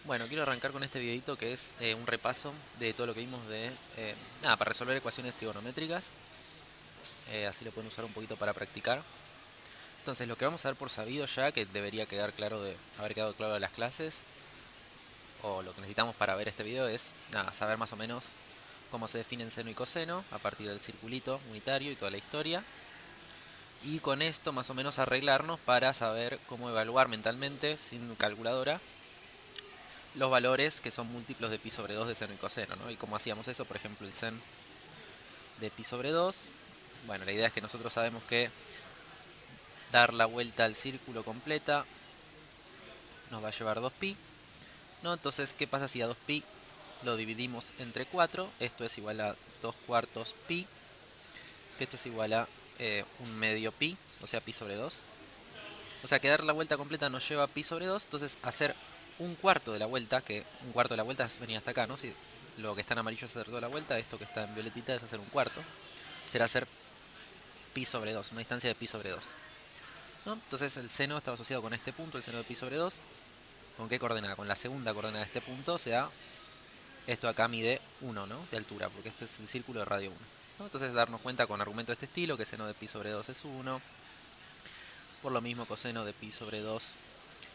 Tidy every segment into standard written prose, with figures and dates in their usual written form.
Bueno, quiero arrancar con este videito que es un repaso de todo lo que vimos para resolver ecuaciones trigonométricas. Así lo pueden usar un poquito para practicar. Entonces, lo que vamos a dar por sabido ya, que debería quedar claro haber quedado claro de las clases, o lo que necesitamos para ver este video es saber más o menos cómo se definen seno y coseno a partir del circulito unitario y toda la historia. Y con esto más o menos arreglarnos para saber cómo evaluar mentalmente, sin calculadora, los valores que son múltiplos de pi sobre 2 de seno y coseno, ¿no? Y cómo hacíamos eso, por ejemplo, el sen de pi sobre 2. Bueno, la idea es que nosotros sabemos que dar la vuelta al círculo completa nos va a llevar 2pi, ¿no? Entonces, ¿qué pasa si a 2pi lo dividimos entre 4? Esto es igual a 2 cuartos pi, que esto es igual a un medio pi, o sea, pi sobre 2. O sea, que dar la vuelta completa nos lleva a pi sobre 2, entonces hacer un cuarto de la vuelta, que un cuarto de la vuelta venía hasta acá, ¿no? Si lo que está en amarillo es hacer toda la vuelta, esto que está en violetita es hacer un cuarto, será hacer pi sobre 2, una distancia de pi sobre 2, ¿no? Entonces el seno estaba asociado con este punto, el seno de pi sobre 2. ¿Con qué coordenada? Con la segunda coordenada de este punto, o sea, esto acá mide 1, ¿no? De altura, porque este es el círculo de radio 1, ¿no? Entonces darnos cuenta con argumentos de este estilo que seno de pi sobre 2 es 1, por lo mismo coseno de pi sobre 2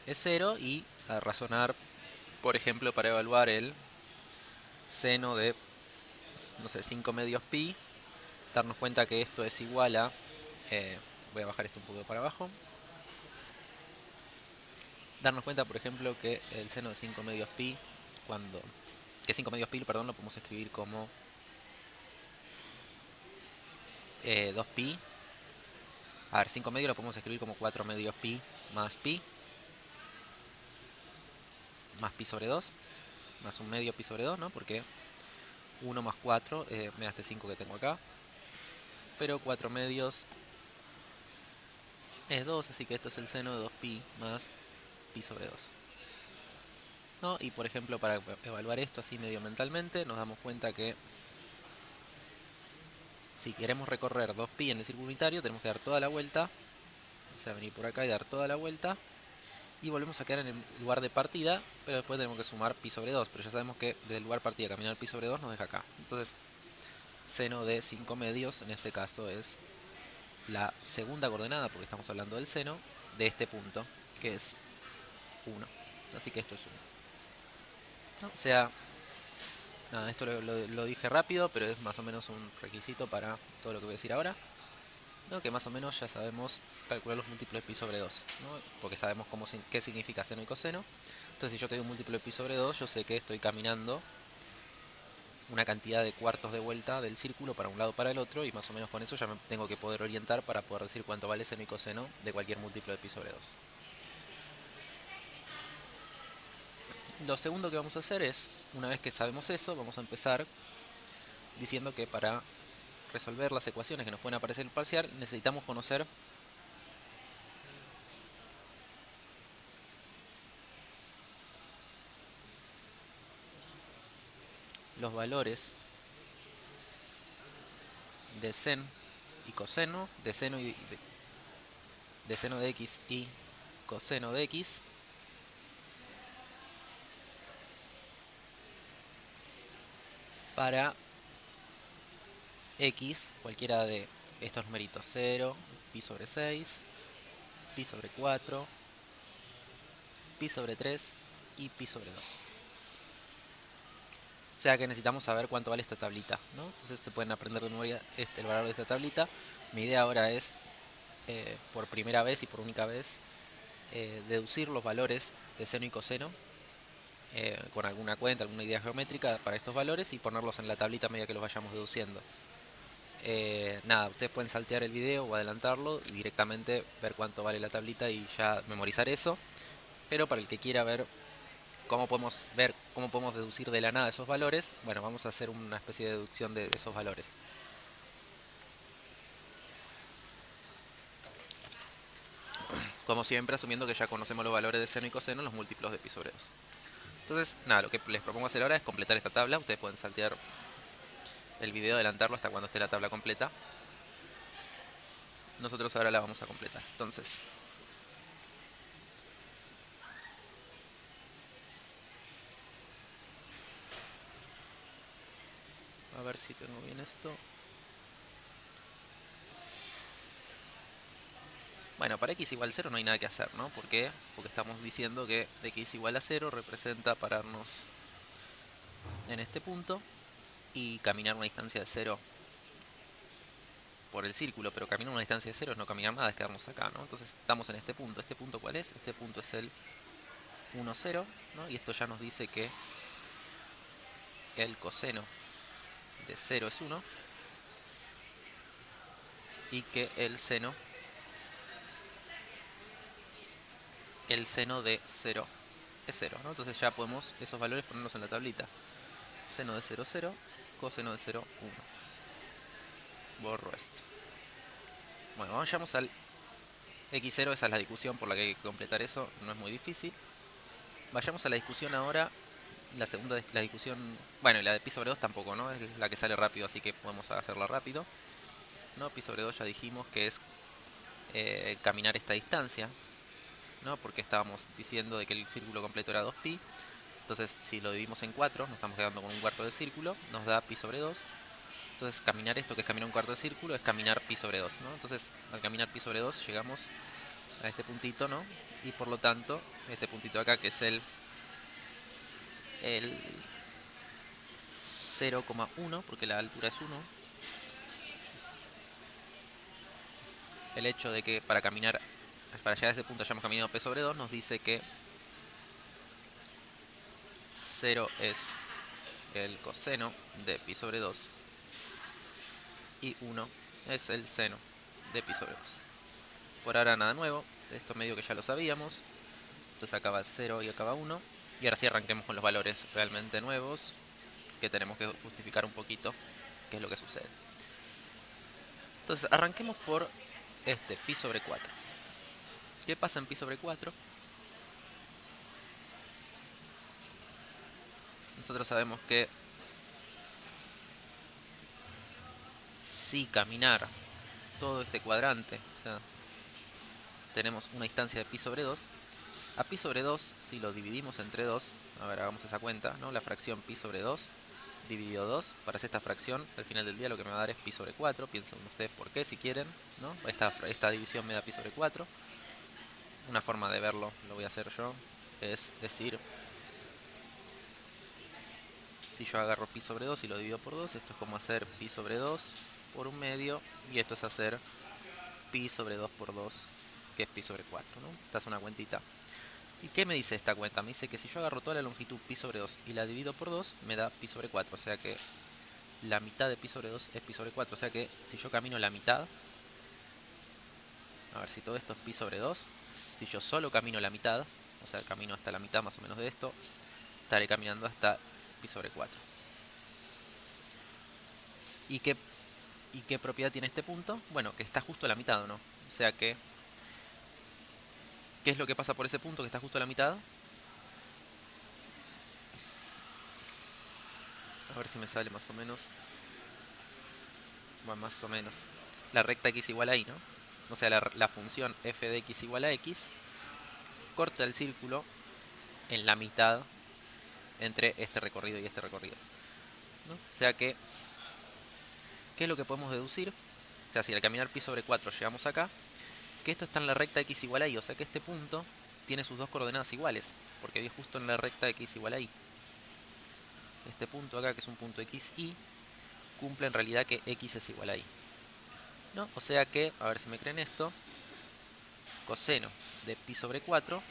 es 0, y a razonar, por ejemplo, para evaluar el seno de, no sé, 5 medios pi, darnos cuenta que esto es igual a, voy a bajar esto un poco para abajo, darnos cuenta, por ejemplo, que el seno de 5 medios pi, que 5 medios pi, perdón, lo podemos escribir como 2pi. A ver, 5 medios lo podemos escribir como 4 medios pi, más pi sobre 2, más un medio pi sobre 2, ¿no? Porque 1 más 4 me da este 5 que tengo acá, pero 4 medios es 2, así que esto es el seno de 2pi más pi sobre 2, ¿no? Y por ejemplo, para evaluar esto así medio mentalmente, nos damos cuenta que si queremos recorrer 2pi en el círculo unitario, tenemos que dar toda la vuelta, o sea, venir por acá y dar toda la vuelta, y volvemos a quedar en el lugar de partida, pero después tenemos que sumar pi sobre 2, pero ya sabemos que del lugar partida caminar pi sobre 2 nos deja acá. Entonces, seno de 5 medios, en este caso es la segunda coordenada, porque estamos hablando del seno, de este punto, que es 1. Así que esto es 1, ¿no? O sea, nada, esto lo dije rápido, pero es más o menos un requisito para todo lo que voy a decir ahora, ¿no? Que más o menos ya sabemos calcular los múltiplos de pi sobre 2, ¿no? Porque sabemos qué significa seno y coseno. Entonces, si yo tengo un múltiplo de pi sobre 2, yo sé que estoy caminando una cantidad de cuartos de vuelta del círculo para un lado para el otro, y más o menos con eso ya me tengo que poder orientar para poder decir cuánto vale seno y coseno de cualquier múltiplo de pi sobre 2. Lo segundo que vamos a hacer es, una vez que sabemos eso, vamos a empezar diciendo que para resolver las ecuaciones que nos pueden aparecer en el parcial necesitamos conocer los valores de sen y coseno, de seno de x y coseno de x, para x, cualquiera de estos numeritos: 0, pi sobre 6, pi sobre 4, pi sobre 3 y pi sobre 2. O sea que necesitamos saber cuánto vale esta tablita, ¿no? Entonces se pueden aprender de memoria el valor de esta tablita. Mi idea ahora es, por primera vez y por única vez, deducir los valores de seno y coseno con alguna cuenta, alguna idea geométrica para estos valores, y ponerlos en la tablita a medida que los vayamos deduciendo. Nada, ustedes pueden saltear el video o adelantarlo y directamente ver cuánto vale la tablita y ya memorizar eso. Pero para el que quiera ver cómo podemos deducir de la nada esos valores, bueno, vamos a hacer una especie de deducción de esos valores. Como siempre, asumiendo que ya conocemos los valores de seno y coseno, los múltiplos de pi sobre 2. Entonces, nada, lo que les propongo hacer ahora es completar esta tabla. Ustedes pueden saltear el video, adelantarlo hasta cuando esté la tabla completa. Nosotros ahora la vamos a completar. Entonces, ver si tengo bien esto. Bueno, para x igual a 0 no hay nada que hacer, ¿no? ¿Por qué? Porque estamos diciendo que x igual a 0 representa pararnos en este punto y caminar una distancia de 0 por el círculo, pero caminar una distancia de 0 es no caminar nada, es quedarnos acá, ¿no? Entonces estamos en este punto. ¿Este punto cuál es? Este punto es el 1, 0, ¿no? Y esto ya nos dice que el coseno de 0 es 1 y que el seno de 0 es 0, ¿no? Entonces ya podemos esos valores ponerlos en la tablita. Seno de 0, 0, coseno de 0, 1. Borro esto. Bueno, vayamos al x0, esa es la discusión por la que hay que completar eso, no es muy difícil. Vayamos a la discusión ahora, la segunda, la discusión, bueno, la de pi sobre 2 tampoco, ¿no? Es la que sale rápido, así que podemos hacerla rápido. ¿No? Pi sobre 2 ya dijimos que es caminar esta distancia, ¿no? Porque estábamos diciendo de que el círculo completo era 2pi. Entonces, si lo dividimos en 4, nos estamos quedando con un cuarto de círculo, nos da pi sobre 2. Entonces, caminar esto, que es caminar un cuarto de círculo, es caminar pi sobre 2, ¿no? Entonces, al caminar pi sobre 2, llegamos a este puntito, ¿no? Y por lo tanto, este puntito de acá, que es el 0,1, porque la altura es 1, el hecho de que para llegar a ese punto hayamos caminado p sobre 2 nos dice que 0 es el coseno de pi sobre 2 y 1 es el seno de pi sobre 2. Por ahora nada nuevo, esto medio que ya lo sabíamos. Entonces acaba 0 y acaba 1. Y ahora sí arranquemos con los valores realmente nuevos, que tenemos que justificar un poquito qué es lo que sucede. Entonces arranquemos por este, pi sobre 4. ¿Qué pasa en pi sobre 4? Nosotros sabemos que si caminar todo este cuadrante, o sea, tenemos una distancia de pi sobre 2, a pi sobre 2, si lo dividimos entre 2, a ver, hagamos esa cuenta, ¿no? La fracción pi sobre 2 dividido 2, para hacer esta fracción, al final del día lo que me va a dar es pi sobre 4, piensen ustedes por qué si quieren, ¿no? Esta división me da pi sobre 4. Una forma de verlo, lo voy a hacer yo, es decir, si yo agarro pi sobre 2 y lo divido por 2, esto es como hacer pi sobre 2 por un medio, y esto es hacer pi sobre 2 por 2, que es pi sobre 4, ¿no? Esta es una cuentita. ¿Y qué me dice esta cuenta? Me dice que si yo agarro toda la longitud pi sobre 2 y la divido por 2, me da pi sobre 4, o sea que la mitad de pi sobre 2 es pi sobre 4, o sea que si yo camino la mitad, a ver si todo esto es pi sobre 2, si yo solo camino la mitad, o sea camino hasta la mitad más o menos de esto, estaré caminando hasta pi sobre 4. ¿Y qué propiedad tiene este punto? Bueno, que está justo a la mitad, ¿o no? O sea que, ¿qué es lo que pasa por ese punto que está justo a la mitad? A ver si me sale más o menos. Bueno, más o menos. La recta x igual a y, ¿no? O sea, la función f de x igual a x corta el círculo en la mitad entre este recorrido y este recorrido, ¿no? O sea que, ¿qué es lo que podemos deducir? O sea, si al caminar pi sobre 4 llegamos acá, que esto está en la recta x igual a y, o sea que este punto tiene sus dos coordenadas iguales, porque viene justo en la recta x igual a y. Este punto acá, que es un punto xy, cumple en realidad que x es igual a y, ¿no? O sea que, a ver si me creen esto, coseno de pi sobre 4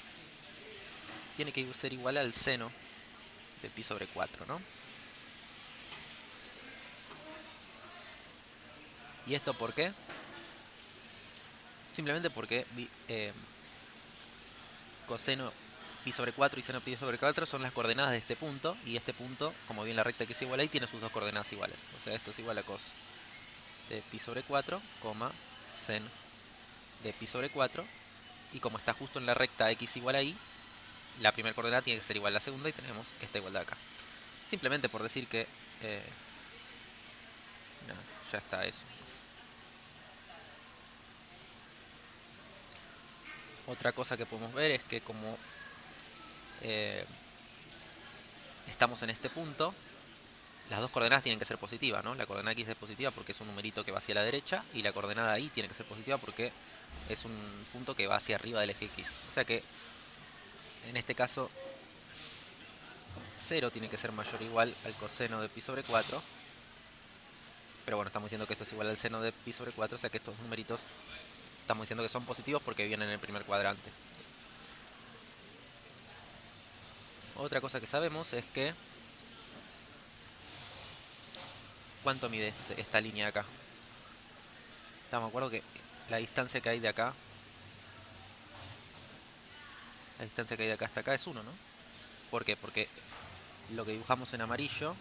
tiene que ser igual al seno de pi sobre 4, ¿no? ¿Y esto por qué? Simplemente porque coseno pi sobre 4 y seno pi sobre 4 son las coordenadas de este punto, y este punto, como bien la recta que es igual a y, tiene sus dos coordenadas iguales. O sea, esto es igual a cos de pi sobre 4, sen de pi sobre 4, y como está justo en la recta x igual a y, la primera coordenada tiene que ser igual a la segunda, y tenemos esta igualdad acá. Simplemente por decir que no, ya está eso. Otra cosa que podemos ver es que como estamos en este punto, las dos coordenadas tienen que ser positivas, ¿no? La coordenada x es positiva porque es un numerito que va hacia la derecha y la coordenada y tiene que ser positiva porque es un punto que va hacia arriba del eje x. O sea que en este caso 0 tiene que ser mayor o igual al coseno de pi sobre 4. Pero bueno, estamos diciendo que esto es igual al seno de pi sobre 4, o sea que estos numeritos estamos diciendo que son positivos porque vienen en el primer cuadrante. Otra cosa que sabemos es que ¿cuánto mide esta línea de acá? Estamos de acuerdo que la distancia que hay de acá, la distancia que hay de acá hasta acá es 1, ¿no? ¿Por qué? Porque lo que dibujamos en amarillo,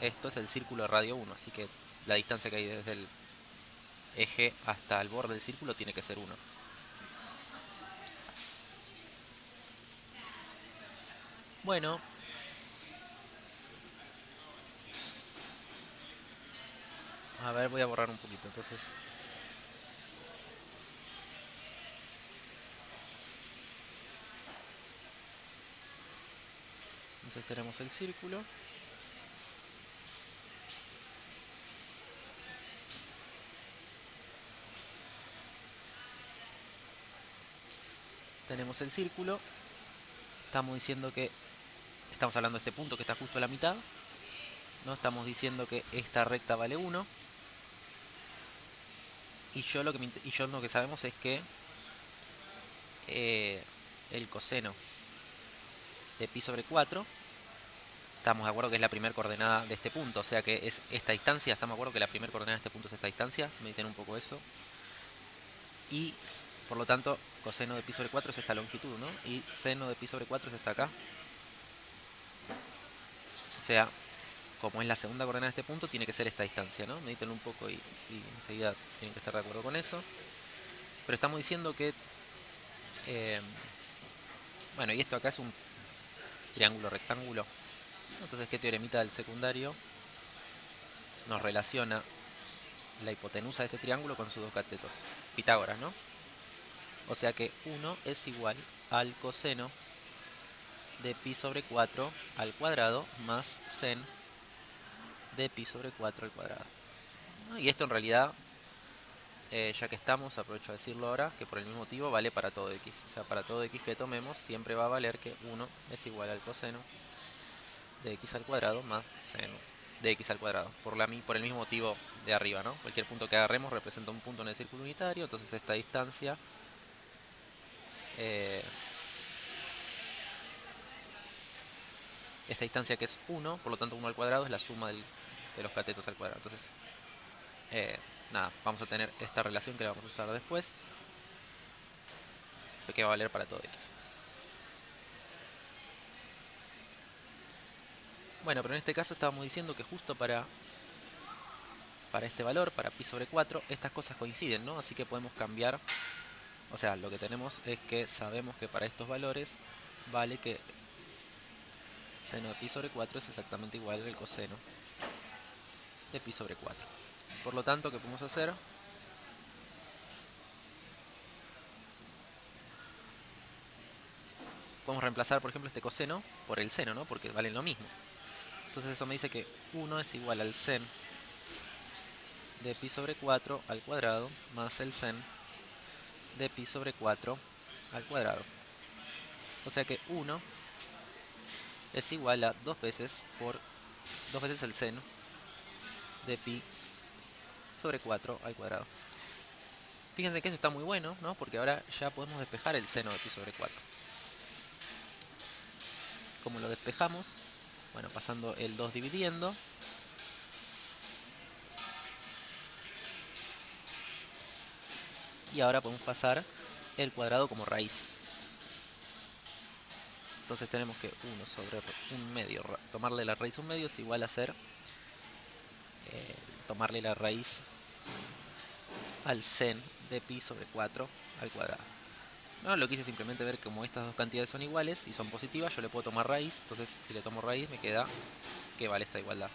esto es el círculo de radio 1, así que la distancia que hay desde el eje hasta el borde del círculo tiene que ser 1. Bueno, a ver, voy a borrar un poquito, entonces tenemos el círculo. Tenemos el círculo. Estamos diciendo que estamos hablando de este punto que está justo a la mitad, ¿no? Estamos diciendo que esta recta vale 1. Y yo lo que sabemos es que el coseno de pi sobre 4, estamos de acuerdo que es la primera coordenada de este punto, o sea que es esta distancia, estamos de acuerdo que la primera coordenada de este punto es esta distancia, mediten un poco eso. Y por lo tanto, coseno de pi sobre 4 es esta longitud, ¿no? Y seno de pi sobre 4 es esta acá. O sea, como es la segunda coordenada de este punto, tiene que ser esta distancia, ¿no? Mediten un poco y enseguida tienen que estar de acuerdo con eso. Pero estamos diciendo que bueno, y esto acá es un triángulo rectángulo. Entonces, ¿qué teoremita del secundario nos relaciona la hipotenusa de este triángulo con sus dos catetos? Pitágoras, ¿no? O sea que 1 es igual al coseno de pi sobre 4 al cuadrado más sen de pi sobre 4 al cuadrado. Y esto en realidad, ya que estamos, aprovecho a decirlo ahora, que por el mismo motivo vale para todo x. O sea, para todo x que tomemos siempre va a valer que 1 es igual al coseno de x al cuadrado más seno de x al cuadrado. Por el mismo motivo de arriba, ¿no? Cualquier punto que agarremos representa un punto en el círculo unitario, entonces esta distancia eh, que es 1, por lo tanto 1 al cuadrado es la suma de los catetos al cuadrado. Entonces, nada, vamos a tener esta relación que la vamos a usar después, que va a valer para todo x. Bueno, pero en este caso estábamos diciendo que justo para este valor, para pi sobre 4, estas cosas coinciden, ¿no? Así que podemos cambiar, o sea, lo que tenemos es que sabemos que para estos valores vale que seno de pi sobre 4 es exactamente igual al coseno de pi sobre 4. Por lo tanto, ¿qué podemos hacer? Podemos reemplazar, por ejemplo, este coseno por el seno, ¿no? Porque valen lo mismo. Entonces eso me dice que 1 es igual al sen de pi sobre 4 al cuadrado más el sen de pi sobre 4 al cuadrado. O sea que 1 es igual a 2 veces el seno de pi sobre 4 al cuadrado. Fíjense que eso está muy bueno, ¿no? Porque ahora ya podemos despejar el seno de pi sobre 4. ¿Cómo lo despejamos? Bueno, pasando el 2 dividiendo. Y ahora podemos pasar el cuadrado como raíz. Entonces tenemos que 1 sobre 1 medio, tomarle la raíz 1 medio es igual a ser tomarle la raíz al sen de pi sobre 4 al cuadrado. No, lo que hice es simplemente ver como estas dos cantidades son iguales y son positivas, yo le puedo tomar raíz, entonces si le tomo raíz me queda que vale esta igualdad.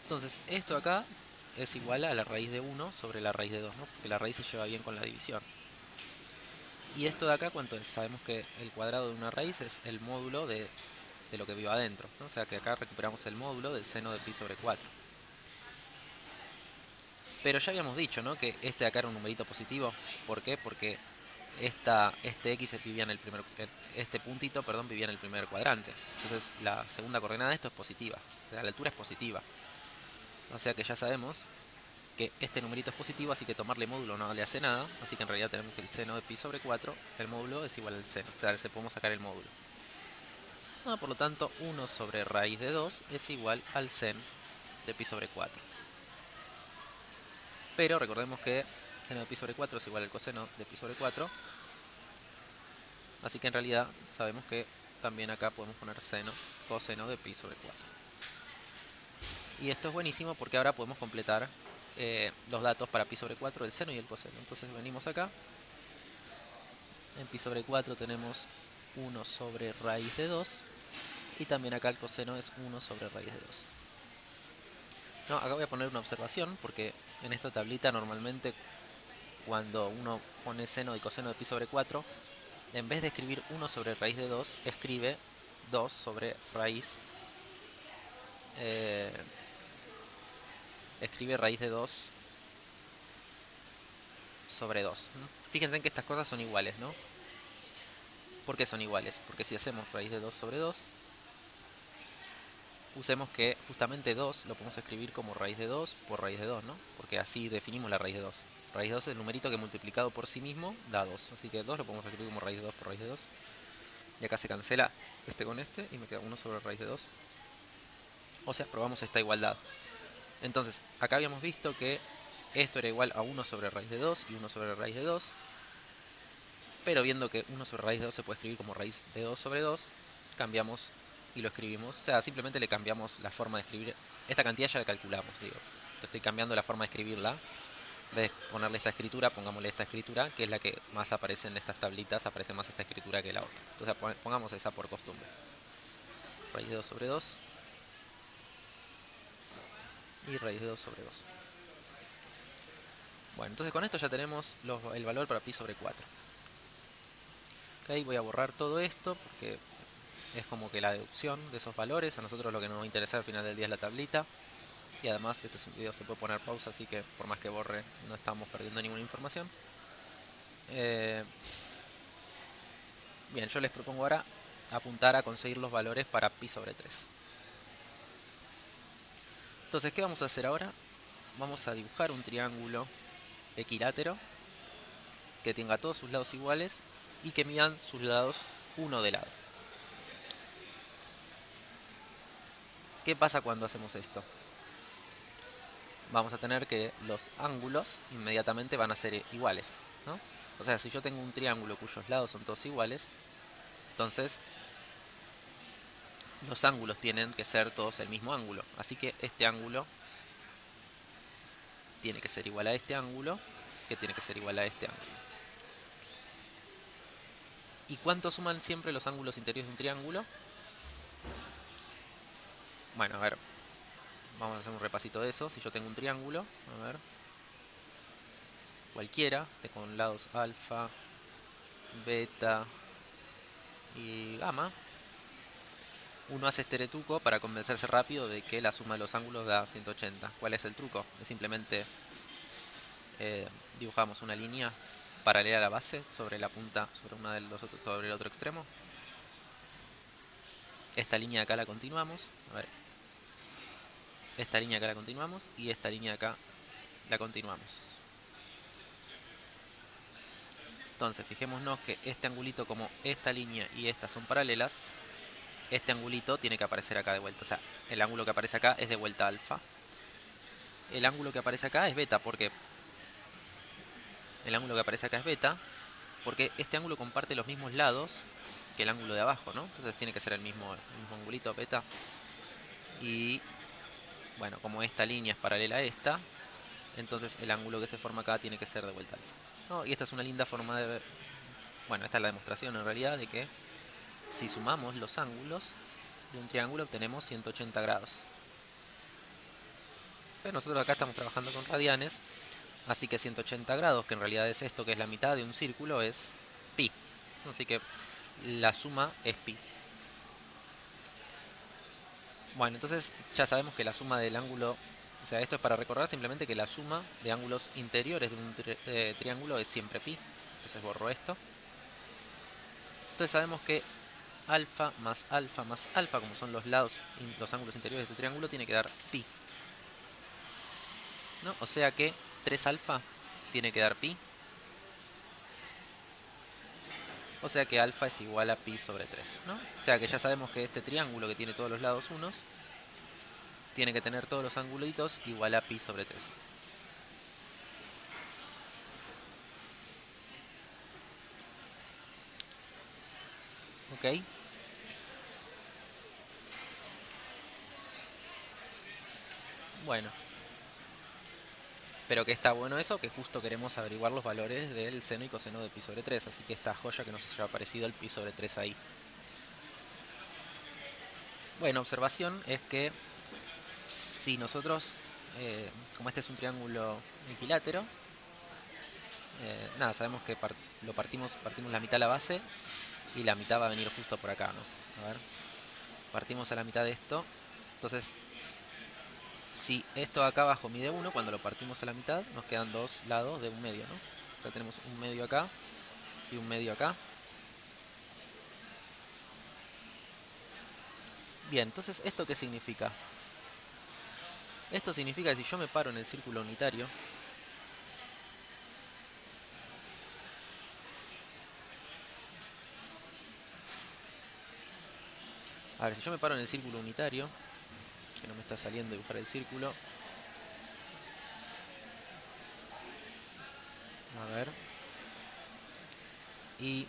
Entonces esto acá es igual a la raíz de 1 sobre la raíz de 2, ¿no? Porque la raíz se lleva bien con la división. Y esto de acá, ¿cuánto es? Sabemos que el cuadrado de una raíz es el módulo de lo que viva adentro, ¿no? O sea que acá recuperamos el módulo del seno de pi sobre 4. Pero ya habíamos dicho, ¿no?, que este de acá era un numerito positivo. ¿Por qué? Porque este x vivía en el primer, este puntito, perdón, vivía en el primer cuadrante. Entonces la segunda coordenada de esto es positiva. O sea, la altura es positiva. O sea que ya sabemos que este numerito es positivo, así que tomarle módulo no le hace nada. Así que en realidad tenemos que el seno de pi sobre 4, el módulo es igual al seno. O sea, se podemos sacar el módulo. No, por lo tanto, 1 sobre raíz de 2 es igual al sen de pi sobre 4. Pero recordemos que seno de pi sobre 4 es igual al coseno de pi sobre 4. Así que en realidad sabemos que también acá podemos poner coseno de pi sobre 4. Y esto es buenísimo porque ahora podemos completar los datos para pi sobre 4, el seno y el coseno. Entonces venimos acá. En pi sobre 4 tenemos 1 sobre raíz de 2. Y también acá el coseno es 1 sobre raíz de 2. No, acá voy a poner una observación porque en esta tablita normalmente cuando uno pone seno y coseno de pi sobre 4, en vez de escribir 1 sobre raíz de 2, escribe 2 sobre raíz. Escribe raíz de 2 sobre 2. Fíjense en que estas cosas son iguales, ¿no? ¿Por qué son iguales? Porque si hacemos raíz de 2 sobre 2, usemos que justamente 2 lo podemos escribir como raíz de 2 por raíz de 2, ¿no? Porque así definimos la raíz de 2. Raíz de 2 es el numerito que multiplicado por sí mismo da 2. Así que 2 lo podemos escribir como raíz de 2 por raíz de 2. Y acá se cancela este con este y me queda 1 sobre raíz de 2. O sea, probamos esta igualdad. Entonces, acá habíamos visto que esto era igual a 1 sobre raíz de 2 y 1 sobre raíz de 2. Pero viendo que 1 sobre raíz de 2 se puede escribir como raíz de 2 sobre 2, cambiamos y lo escribimos. O sea, simplemente le cambiamos la forma de escribir. Esta cantidad ya la calculamos, digo. Estoy cambiando la forma de escribirla. En vez de ponerle esta escritura, pongámosle esta escritura, que es la que más aparece en estas tablitas. Aparece más esta escritura que la otra. Entonces pongamos esa por costumbre. Raíz de 2 sobre 2. Y raíz de 2 sobre 2. Bueno, entonces con esto ya tenemos el valor para pi sobre 4. Ok, voy a borrar todo esto porque es como que la deducción de esos valores. A nosotros lo que nos va a interesar al final del día es la tablita. Y además este es un video, se puede poner pausa, así que por más que borre no estamos perdiendo ninguna información. Bien, yo les propongo ahora apuntar a conseguir los valores para pi sobre 3. Entonces, ¿qué vamos a hacer ahora? Vamos a dibujar un triángulo equilátero que tenga todos sus lados iguales y que midan sus lados uno de lado. ¿Qué pasa cuando hacemos esto? Vamos a tener que los ángulos inmediatamente van a ser iguales, ¿no? O sea, si yo tengo un triángulo cuyos lados son todos iguales, entonces los ángulos tienen que ser todos el mismo ángulo. Así que este ángulo tiene que ser igual a este ángulo, que tiene que ser igual a este ángulo. ¿Y cuánto suman siempre los ángulos interiores de un triángulo? Bueno, a ver, vamos a hacer un repasito de eso. Si yo tengo un triángulo, a ver, cualquiera, con lados alfa, beta y gamma, uno hace este truco para convencerse rápido de que la suma de los ángulos da 180. ¿Cuál es el truco? Es simplemente dibujamos una línea paralela a la base sobre la punta, sobre el otro extremo. Esta línea de acá la continuamos. A ver, esta línea acá la continuamos y esta línea acá la continuamos. Entonces fijémonos que este angulito, como esta línea y esta son paralelas, este angulito tiene que aparecer acá de vuelta. O sea, el ángulo que aparece acá es de vuelta alfa. El ángulo que aparece acá es beta. ¿Por qué? El ángulo que aparece acá es beta porque este ángulo comparte los mismos lados que el ángulo de abajo, ¿no? Entonces tiene que ser el mismo angulito beta. Y bueno, como esta línea es paralela a esta, entonces el ángulo que se forma acá tiene que ser de vuelta alfa, ¿no? Y esta es una linda forma de ver. Bueno, esta es la demostración en realidad de que si sumamos los ángulos de un triángulo obtenemos 180 grados. Pero nosotros acá estamos trabajando con radianes, así que 180 grados, que en realidad es esto que es la mitad de un círculo, es pi. Así que la suma es pi. Bueno, entonces ya sabemos que la suma del ángulo, o sea, esto es para recordar simplemente que la suma de ángulos interiores de un triángulo es siempre pi. Entonces borro esto. Entonces sabemos que alfa más alfa, como son los lados, los ángulos interiores de este triángulo, tiene que dar pi, ¿no? O sea que 3 alfa tiene que dar pi. O sea que alfa es igual a pi sobre 3, ¿no? O sea que ya sabemos que este triángulo que tiene todos los lados unos tiene que tener todos los angulitos igual a pi sobre 3. ¿Ok? Bueno. Pero que está bueno eso, que justo queremos averiguar los valores del seno y coseno de pi sobre 3. Así que está joya que nos haya aparecido el pi sobre 3 ahí. Bueno, observación es que si nosotros, como este es un triángulo equilátero, nada, sabemos que partimos la mitad a la base y la mitad va a venir justo por acá, ¿no? A ver, partimos a la mitad de esto. Entonces, si esto acá abajo mide 1, cuando lo partimos a la mitad, nos quedan dos lados de un medio, ¿no? O sea, tenemos un medio acá y un medio acá. Bien, entonces, ¿esto qué significa? Esto significa que si yo me paro en el círculo unitario, a ver, si yo me paro en el círculo unitario, que no me está saliendo dibujar el círculo, a ver, y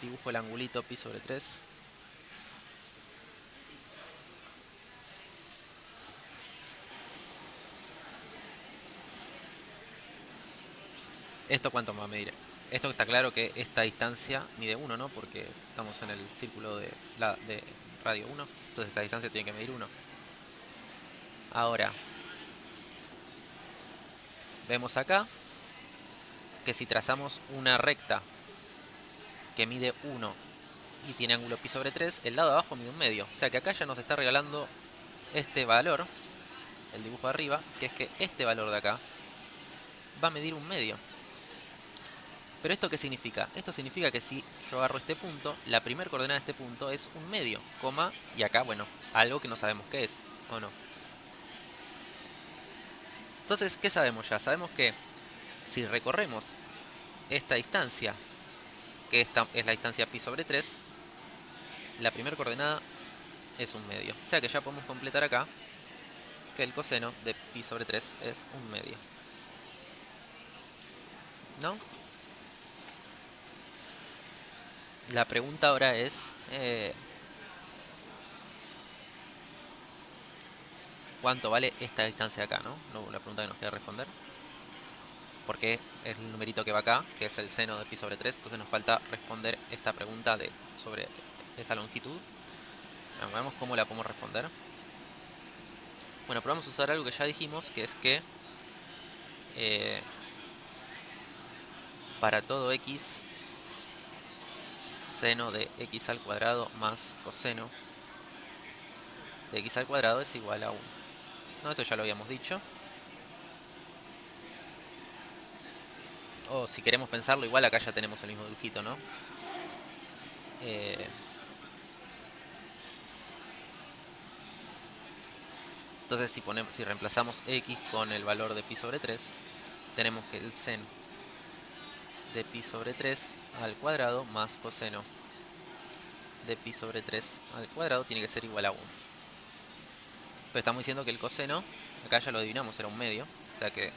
dibujo el angulito pi sobre 3. ¿Esto cuánto me va a medir? Esto está claro que esta distancia mide 1, ¿no? Porque estamos en el círculo de radio 1, entonces esta distancia tiene que medir 1. Ahora, vemos acá que si trazamos una recta que mide 1 y tiene ángulo pi sobre 3, el lado de abajo mide un medio. O sea que acá ya nos está regalando este valor, el dibujo de arriba, que es que este valor de acá va a medir un medio. ¿Pero esto qué significa? Esto significa que si yo agarro este punto, la primera coordenada de este punto es un medio, coma, y acá, bueno, algo que no sabemos qué es, ¿o no? Entonces, ¿qué sabemos ya? Sabemos que si recorremos esta distancia, que esta es la distancia pi sobre 3, la primera coordenada es un medio. O sea que ya podemos completar acá que el coseno de pi sobre 3 es un medio, ¿no? La pregunta ahora es, ¿cuánto vale esta distancia acá, no? La pregunta que nos queda responder. Porque es el numerito que va acá, que es el seno de pi sobre 3. Entonces nos falta responder esta pregunta sobre esa longitud. Bueno, veamos cómo la podemos responder. Bueno, pero vamos a usar algo que ya dijimos, que es que para todo x, seno de x al cuadrado más coseno de x al cuadrado es igual a 1. No, esto ya lo habíamos dicho. O si queremos pensarlo, igual acá ya tenemos el mismo dibujito, ¿no? Entonces si reemplazamos x con el valor de pi sobre 3, tenemos que el seno de pi sobre 3 al cuadrado más coseno de pi sobre 3 al cuadrado tiene que ser igual a 1. Pero estamos diciendo que el coseno, acá ya lo adivinamos, era un medio, o sea que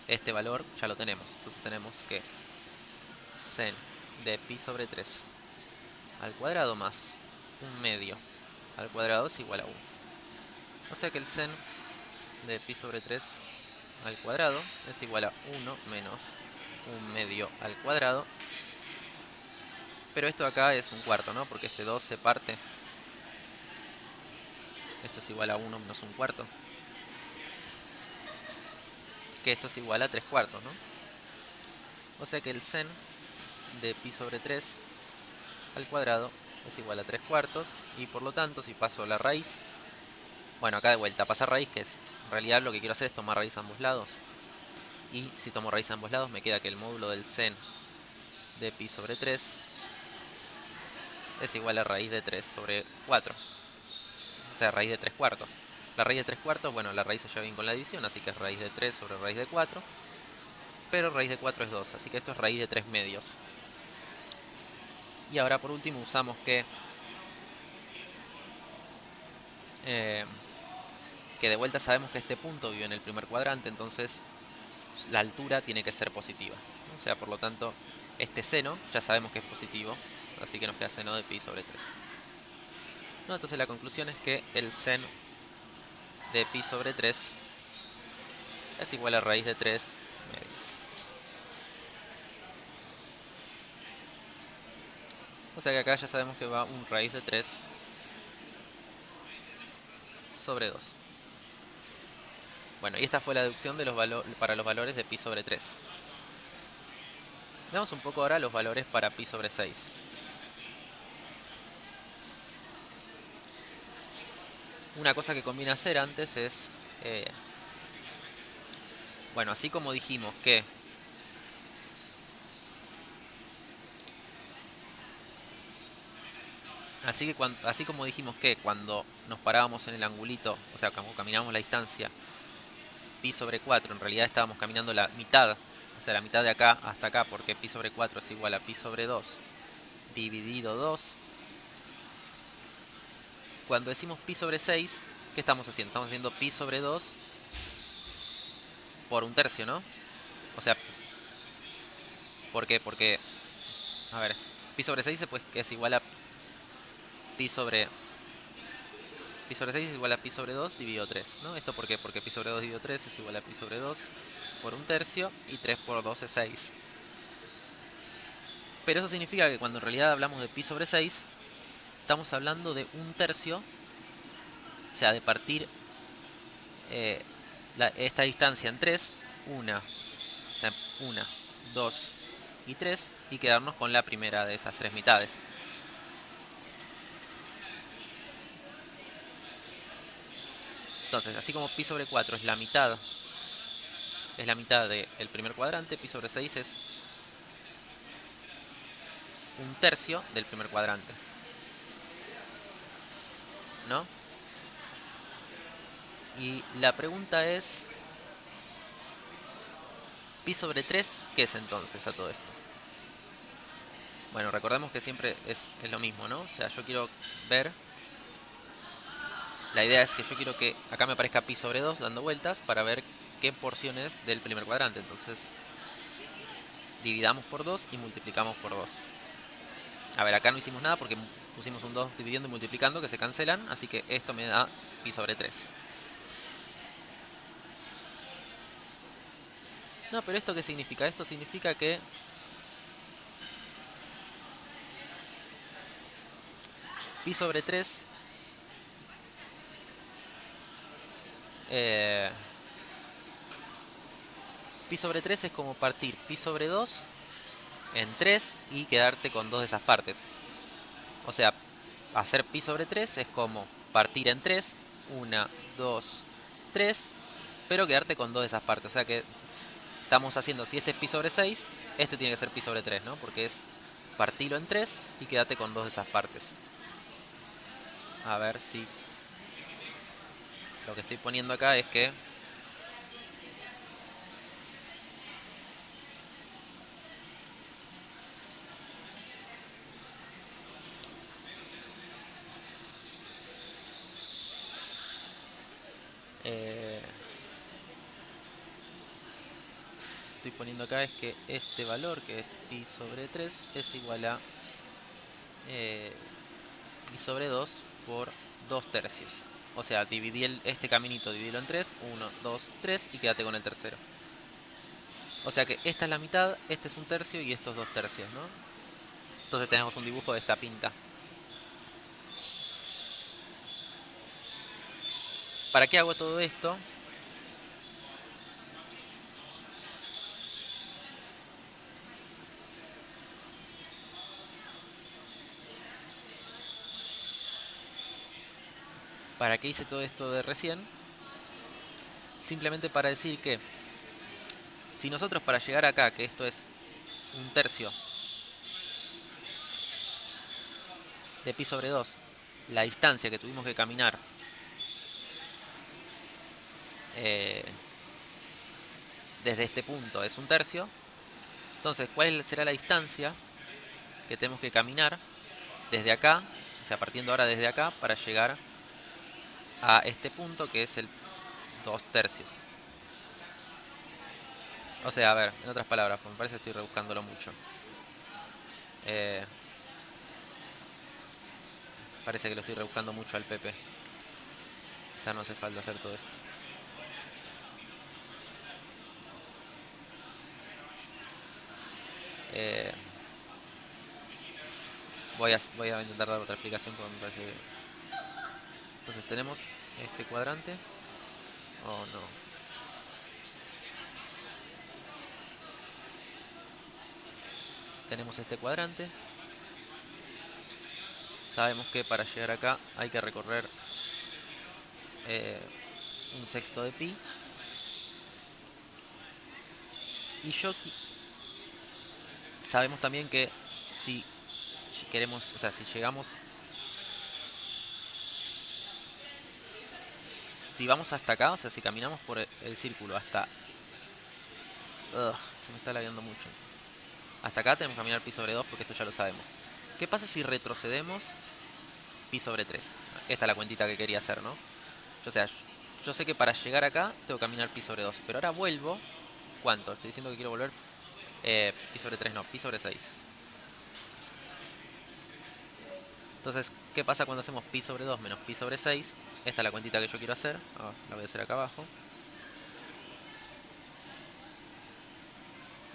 este valor ya lo tenemos. Entonces tenemos que sen de pi sobre 3 al cuadrado más un medio al cuadrado es igual a 1. O sea que el sen de pi sobre 3 al cuadrado es igual a 1 menos un medio al cuadrado. Pero esto acá es un cuarto, ¿no? Porque este 2 se parte. Esto es igual a 1 menos un cuarto. Que esto es igual a 3 cuartos, ¿no? O sea que el sen de pi sobre 3 al cuadrado es igual a 3 cuartos, y por lo tanto si paso la raíz, bueno, acá de vuelta, pasar raíz, que es en realidad lo que quiero hacer es tomar raíz a ambos lados, y si tomo raíz a ambos lados me queda que el módulo del sen de pi sobre 3 es igual a raíz de 3 sobre 4, o sea, raíz de 3 cuartos. La raíz de 3 cuartos, bueno, la raíz se lleva bien con la división, así que es raíz de 3 sobre raíz de 4, pero raíz de 4 es 2, así que esto es raíz de 3 medios. Y ahora por último usamos que de vuelta sabemos que este punto vive en el primer cuadrante, entonces la altura tiene que ser positiva. O sea, por lo tanto, este seno ya sabemos que es positivo, así que nos queda seno de pi sobre 3. No, entonces la conclusión es que el seno de pi sobre 3 es igual a raíz de 3 medios. O sea que acá ya sabemos que va un raíz de 3 sobre 2. Bueno, y esta fue la deducción de para los valores de pi sobre 3. Veamos un poco ahora los valores para pi sobre 6. Una cosa que conviene hacer antes es, bueno, así como dijimos que así como dijimos que cuando nos parábamos en el angulito, o sea, cuando caminábamos la distancia pi sobre 4, en realidad estábamos caminando la mitad, o sea, la mitad de acá hasta acá, porque pi sobre 4 es igual a pi sobre 2 dividido 2. Cuando decimos pi sobre 6, ¿qué estamos haciendo? Estamos haciendo pi sobre 2 por un tercio, ¿no? O sea, ¿por qué? Porque, a ver, pi sobre 6 pues, es igual a pi sobre 6 es igual a pi sobre 2 dividido 3, ¿no? ¿Esto por qué? Porque pi sobre 2 dividido 3 es igual a pi sobre 2 por un tercio, y 3 por 2 es 6. Pero eso significa que cuando en realidad hablamos de pi sobre 6, estamos hablando de un tercio, o sea, de partir esta distancia en 3, o sea, 1, 2 y 3, y quedarnos con la primera de esas tres mitades. Entonces, así como pi sobre 4 es la mitad del primer cuadrante, pi sobre 6 es un tercio del primer cuadrante, ¿no? Y la pregunta es, pi sobre 3, ¿qué es entonces a todo esto? Bueno, recordemos que siempre es lo mismo, ¿no? O sea, yo quiero ver, la idea es que yo quiero que acá me aparezca pi sobre 2 dando vueltas para ver qué porción es del primer cuadrante. Entonces, dividamos por 2 y multiplicamos por 2. A ver, acá no hicimos nada porque pusimos un 2 dividiendo y multiplicando que se cancelan, así que esto me da pi sobre 3. No, pero ¿esto qué significa? Esto significa que pi sobre 3 pi sobre 3 es como partir pi sobre 2 en 3 y quedarte con dos de esas partes. O sea, hacer pi sobre 3 es como partir en 3, 1, 2, 3, pero quedarte con dos de esas partes. O sea que estamos haciendo, si este es pi sobre 6, este tiene que ser pi sobre 3, ¿no? Porque es partirlo en 3 y quedarte con dos de esas partes. A ver si lo que estoy poniendo acá es que estoy poniendo acá es que este valor, que es pi sobre 3, es igual a pi sobre 2 por 2 tercios. O sea, dividí este caminito, dividilo en 3, 1, 2, 3 y quédate con el tercero. O sea que esta es la mitad, este es un tercio y estos 2 tercios, ¿no? Entonces tenemos un dibujo de esta pinta. ¿Para qué hago todo esto? ¿Para qué hice todo esto de recién? Simplemente para decir que si nosotros para llegar acá, que esto es un tercio de pi sobre 2, la distancia que tuvimos que caminar eh, desde este punto es un tercio, entonces ¿cuál será la distancia que tenemos que caminar desde acá, o sea, partiendo ahora desde acá, para llegar a este punto que es el 2 tercios? O sea, a ver, en otras palabras, me parece que estoy rebuscándolo mucho. Eh, Parece que lo estoy rebuscando mucho al Pepe. Ya no hace falta hacer todo esto. Eh, voy a intentar dar otra explicación porque me parece que... Entonces tenemos este cuadrante. Oh no. Tenemos este cuadrante. Sabemos que para llegar acá hay que recorrer eh, un sexto de pi. Y sabemos también que si queremos, o sea, si llegamos, si vamos hasta acá, o sea, si caminamos por el círculo hasta... Se me está lagueando mucho. Hasta acá tenemos que caminar pi sobre 2 porque esto ya lo sabemos. ¿Qué pasa si retrocedemos pi sobre 3? Esta es la cuentita que quería hacer, ¿no? O sea, yo sé que para llegar acá tengo que caminar pi sobre 2, pero ahora vuelvo... ¿Cuánto? Estoy diciendo que quiero volver pi sobre 3, no, pi sobre 6. Entonces, ¿qué pasa cuando hacemos pi sobre 2 menos pi sobre 6? Esta es la cuentita que yo quiero hacer. La voy a hacer acá abajo.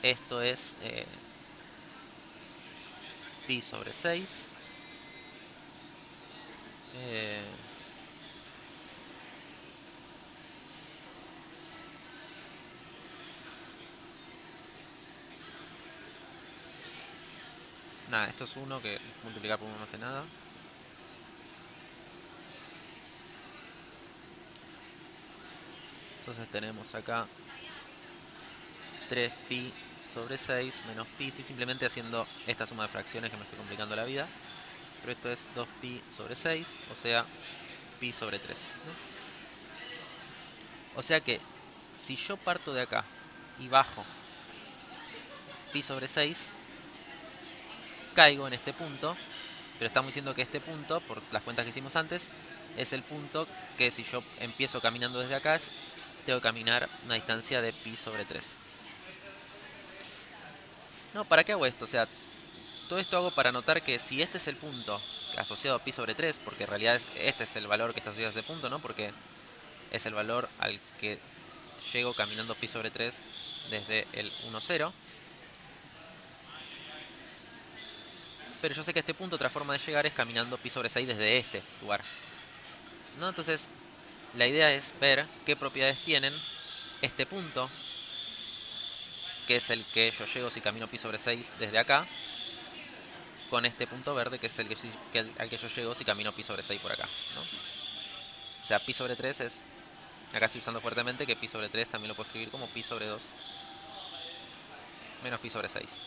Esto es pi sobre 6. Eh, Nada, esto es 1 que multiplicar por 1 no hace nada. Entonces tenemos acá 3pi sobre 6 menos pi. Estoy simplemente haciendo esta suma de fracciones que me estoy complicando la vida. Pero esto es 2pi sobre 6, o sea, pi sobre 3, ¿no? O sea que si yo parto de acá y bajo pi sobre 6, caigo en este punto, pero estamos diciendo que este punto, por las cuentas que hicimos antes, es el punto que si yo empiezo caminando desde acá, tengo que caminar una distancia de pi sobre 3. No, ¿para qué hago esto? O sea, todo esto hago para notar que si este es el punto asociado a pi sobre 3, porque en realidad este es el valor que está asociado a este punto, ¿no? Porque es el valor al que llego caminando pi sobre 3 desde el 1, 0. Pero yo sé que este punto, otra forma de llegar es caminando pi sobre 6 desde este lugar, ¿no? Entonces, la idea es ver qué propiedades tienen este punto, que es el que yo llego si camino pi sobre 6 desde acá, con este punto verde, que es el al que yo llego si camino pi sobre 6 por acá, ¿no? O sea, pi sobre 3 es... Acá estoy usando fuertemente que pi sobre 3 también lo puedo escribir como pi sobre 2 menos pi sobre 6.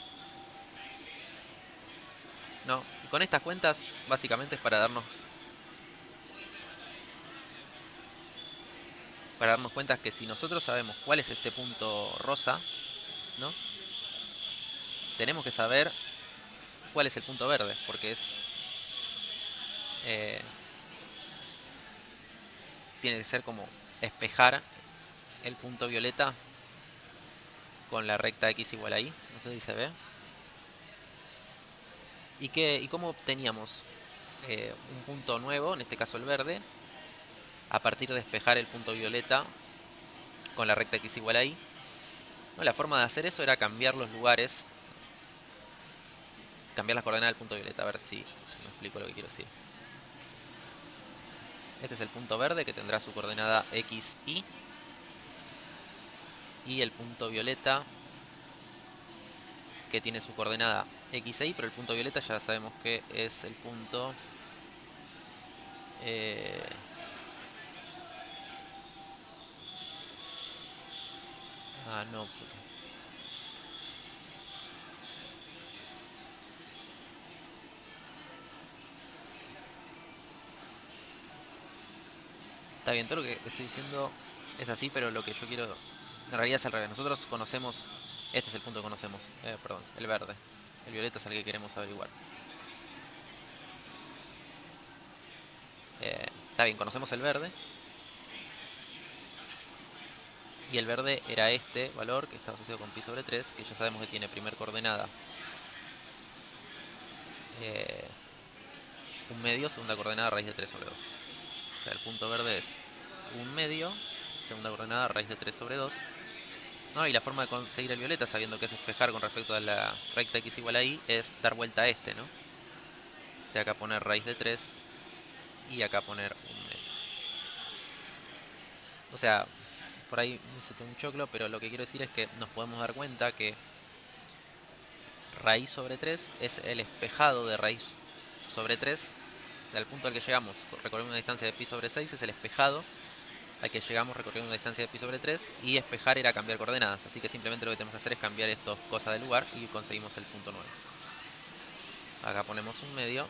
No, con estas cuentas básicamente es para darnos cuenta que si nosotros sabemos cuál es este punto rosa, ¿no? Tenemos que saber cuál es el punto verde, porque es eh, tiene que ser como espejar el punto violeta con la recta x igual a y. No sé si se ve. ¿Y cómo obteníamos un punto nuevo, en este caso el verde, a partir de despejar el punto violeta con la recta x igual a y? No, la forma de hacer eso era cambiar los lugares, cambiar las coordenadas del punto violeta. A ver si me explico lo que quiero decir. Este es el punto verde que tendrá su coordenada x, y. Y el punto violeta que tiene su coordenada x e y, pero el punto violeta ya sabemos que es el punto Ah, no. Está bien, todo lo que estoy diciendo es así, pero lo que yo quiero... En realidad es al revés. Nosotros conocemos... Este es el punto que conocemos. Perdón, el verde. El violeta es el que queremos averiguar. Está bien, conocemos el verde. Y el verde era este valor que está asociado con pi sobre 3, que ya sabemos que tiene primer coordenada eh, un medio, segunda coordenada raíz de 3 sobre 2. O sea, el punto verde es un medio, segunda coordenada raíz de 3 sobre 2. No, y la forma de conseguir el violeta, sabiendo que es espejar con respecto a la recta x igual a y, es dar vuelta a este, ¿no? O sea, acá poner raíz de 3 y acá poner un medio. O sea, por ahí me hice un choclo, pero lo que quiero decir es que nos podemos dar cuenta que raíz sobre 3 es el espejado de raíz sobre 3. Del punto al que llegamos recorriendo una distancia de pi sobre 6 es el espejado al que llegamos recorriendo una distancia de pi sobre 3, y espejar era cambiar coordenadas, así que simplemente lo que tenemos que hacer es cambiar estas cosas de lugar y conseguimos el punto 9. Acá ponemos un medio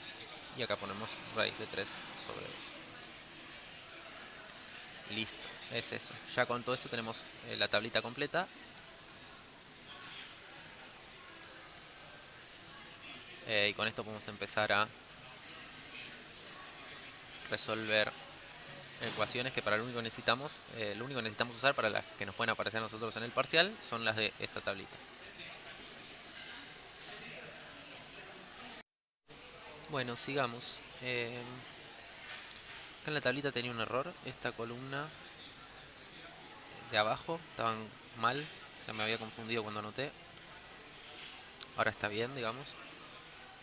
y acá ponemos raíz de 3 sobre 2. Listo, es eso. Ya con todo esto tenemos la tablita completa. Y con esto podemos empezar a resolver ecuaciones que para lo único que necesitamos, lo único que necesitamos usar para las que nos pueden aparecer a nosotros en el parcial son las de esta tablita. Bueno, sigamos. Acá en la tablita tenía un error. Esta columna de abajo estaban mal. Ya me había confundido cuando anoté. Ahora está bien, digamos.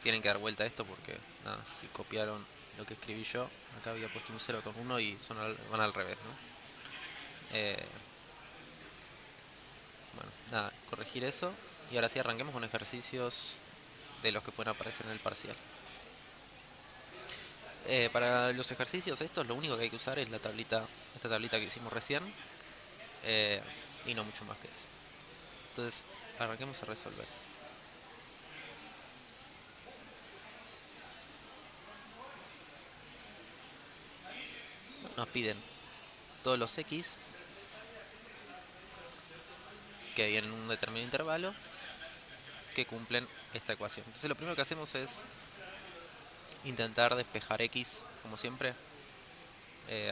Tienen que dar vuelta a esto porque, nada, si copiaron lo que escribí yo, acá había puesto un 0 con 1 y van al revés, ¿no? Eh, bueno, nada, corregir eso. Y ahora sí arranquemos con ejercicios de los que pueden aparecer en el parcial. Para los ejercicios estos lo único que hay que usar es la tablita, esta tablita que hicimos recién, eh, y no mucho más que eso. Entonces, arranquemos a resolver. Nos piden todos los x que vienen en un determinado intervalo que cumplen esta ecuación. Entonces lo primero que hacemos es intentar despejar x, como siempre.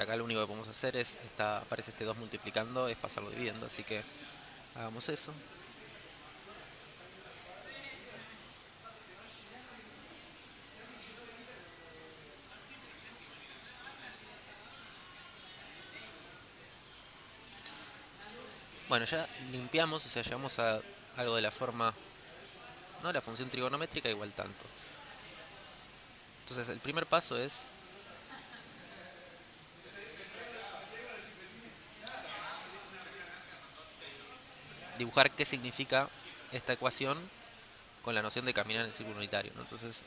Acá lo único que podemos hacer es, aparece este 2 multiplicando, es pasarlo dividiendo, así que hagamos eso. Bueno, ya limpiamos, o sea, llegamos a algo de la forma, ¿no? La función trigonométrica igual tanto. Entonces el primer paso es dibujar qué significa esta ecuación con la noción de caminar en el círculo unitario, ¿no? Entonces,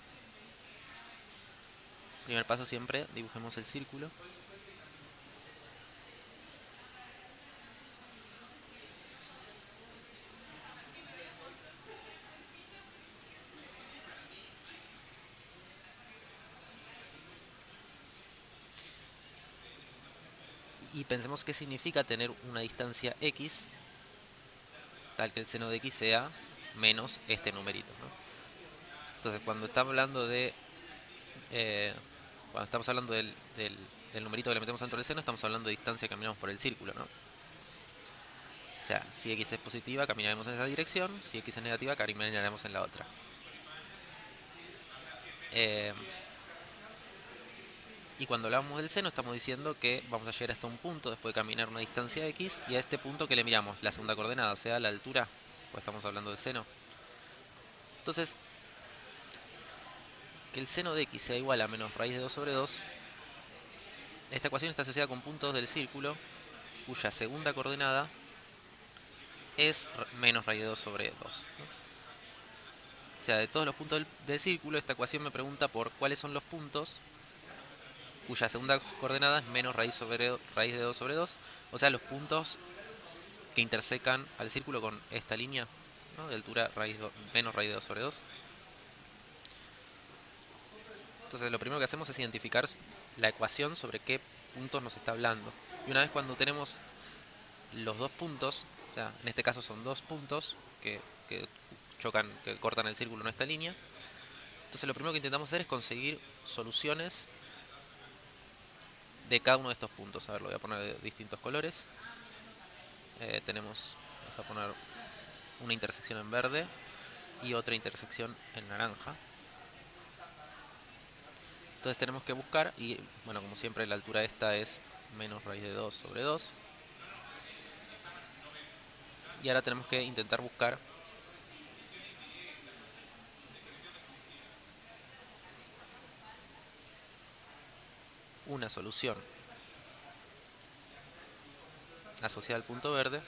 primer paso siempre, dibujemos el círculo. Y pensemos qué significa tener una distancia x tal que el seno de x sea menos este numerito, ¿no? Entonces, eh, cuando estamos hablando del numerito que le metemos dentro del seno, estamos hablando de distancia que caminamos por el círculo, ¿no? O sea, si x es positiva, caminaremos en esa dirección; si x es negativa, caminaremos en la otra. Eh, y cuando hablamos del seno, estamos diciendo que vamos a llegar hasta un punto después de caminar una distancia x, y a este punto que le miramos la segunda coordenada, o sea, la altura, pues estamos hablando del seno. Entonces, que el seno de x sea igual a menos raíz de 2 sobre 2, esta ecuación está asociada con puntos del círculo cuya segunda coordenada es menos raíz de 2 sobre 2, ¿no? O sea, de todos los puntos del círculo, esta ecuación me pregunta por cuáles son los puntos cuya segunda coordenada es menos raíz de 2 sobre 2, o sea, los puntos que intersecan al círculo con esta línea, ¿no?, de altura menos raíz de 2 sobre 2. Entonces lo primero que hacemos es identificar la ecuación sobre qué puntos nos está hablando. Y una vez cuando tenemos los dos puntos, o sea, en este caso son dos puntos que chocan, que cortan el círculo en esta línea, entonces lo primero que intentamos hacer es conseguir soluciones de cada uno de estos puntos. A ver, lo voy a poner de distintos colores. Vamos a poner una intersección en verde y otra intersección en naranja. Entonces tenemos que buscar, y bueno, como siempre la altura esta es menos raíz de 2 sobre 2. Y ahora tenemos que intentar buscar una solución asociada al punto verde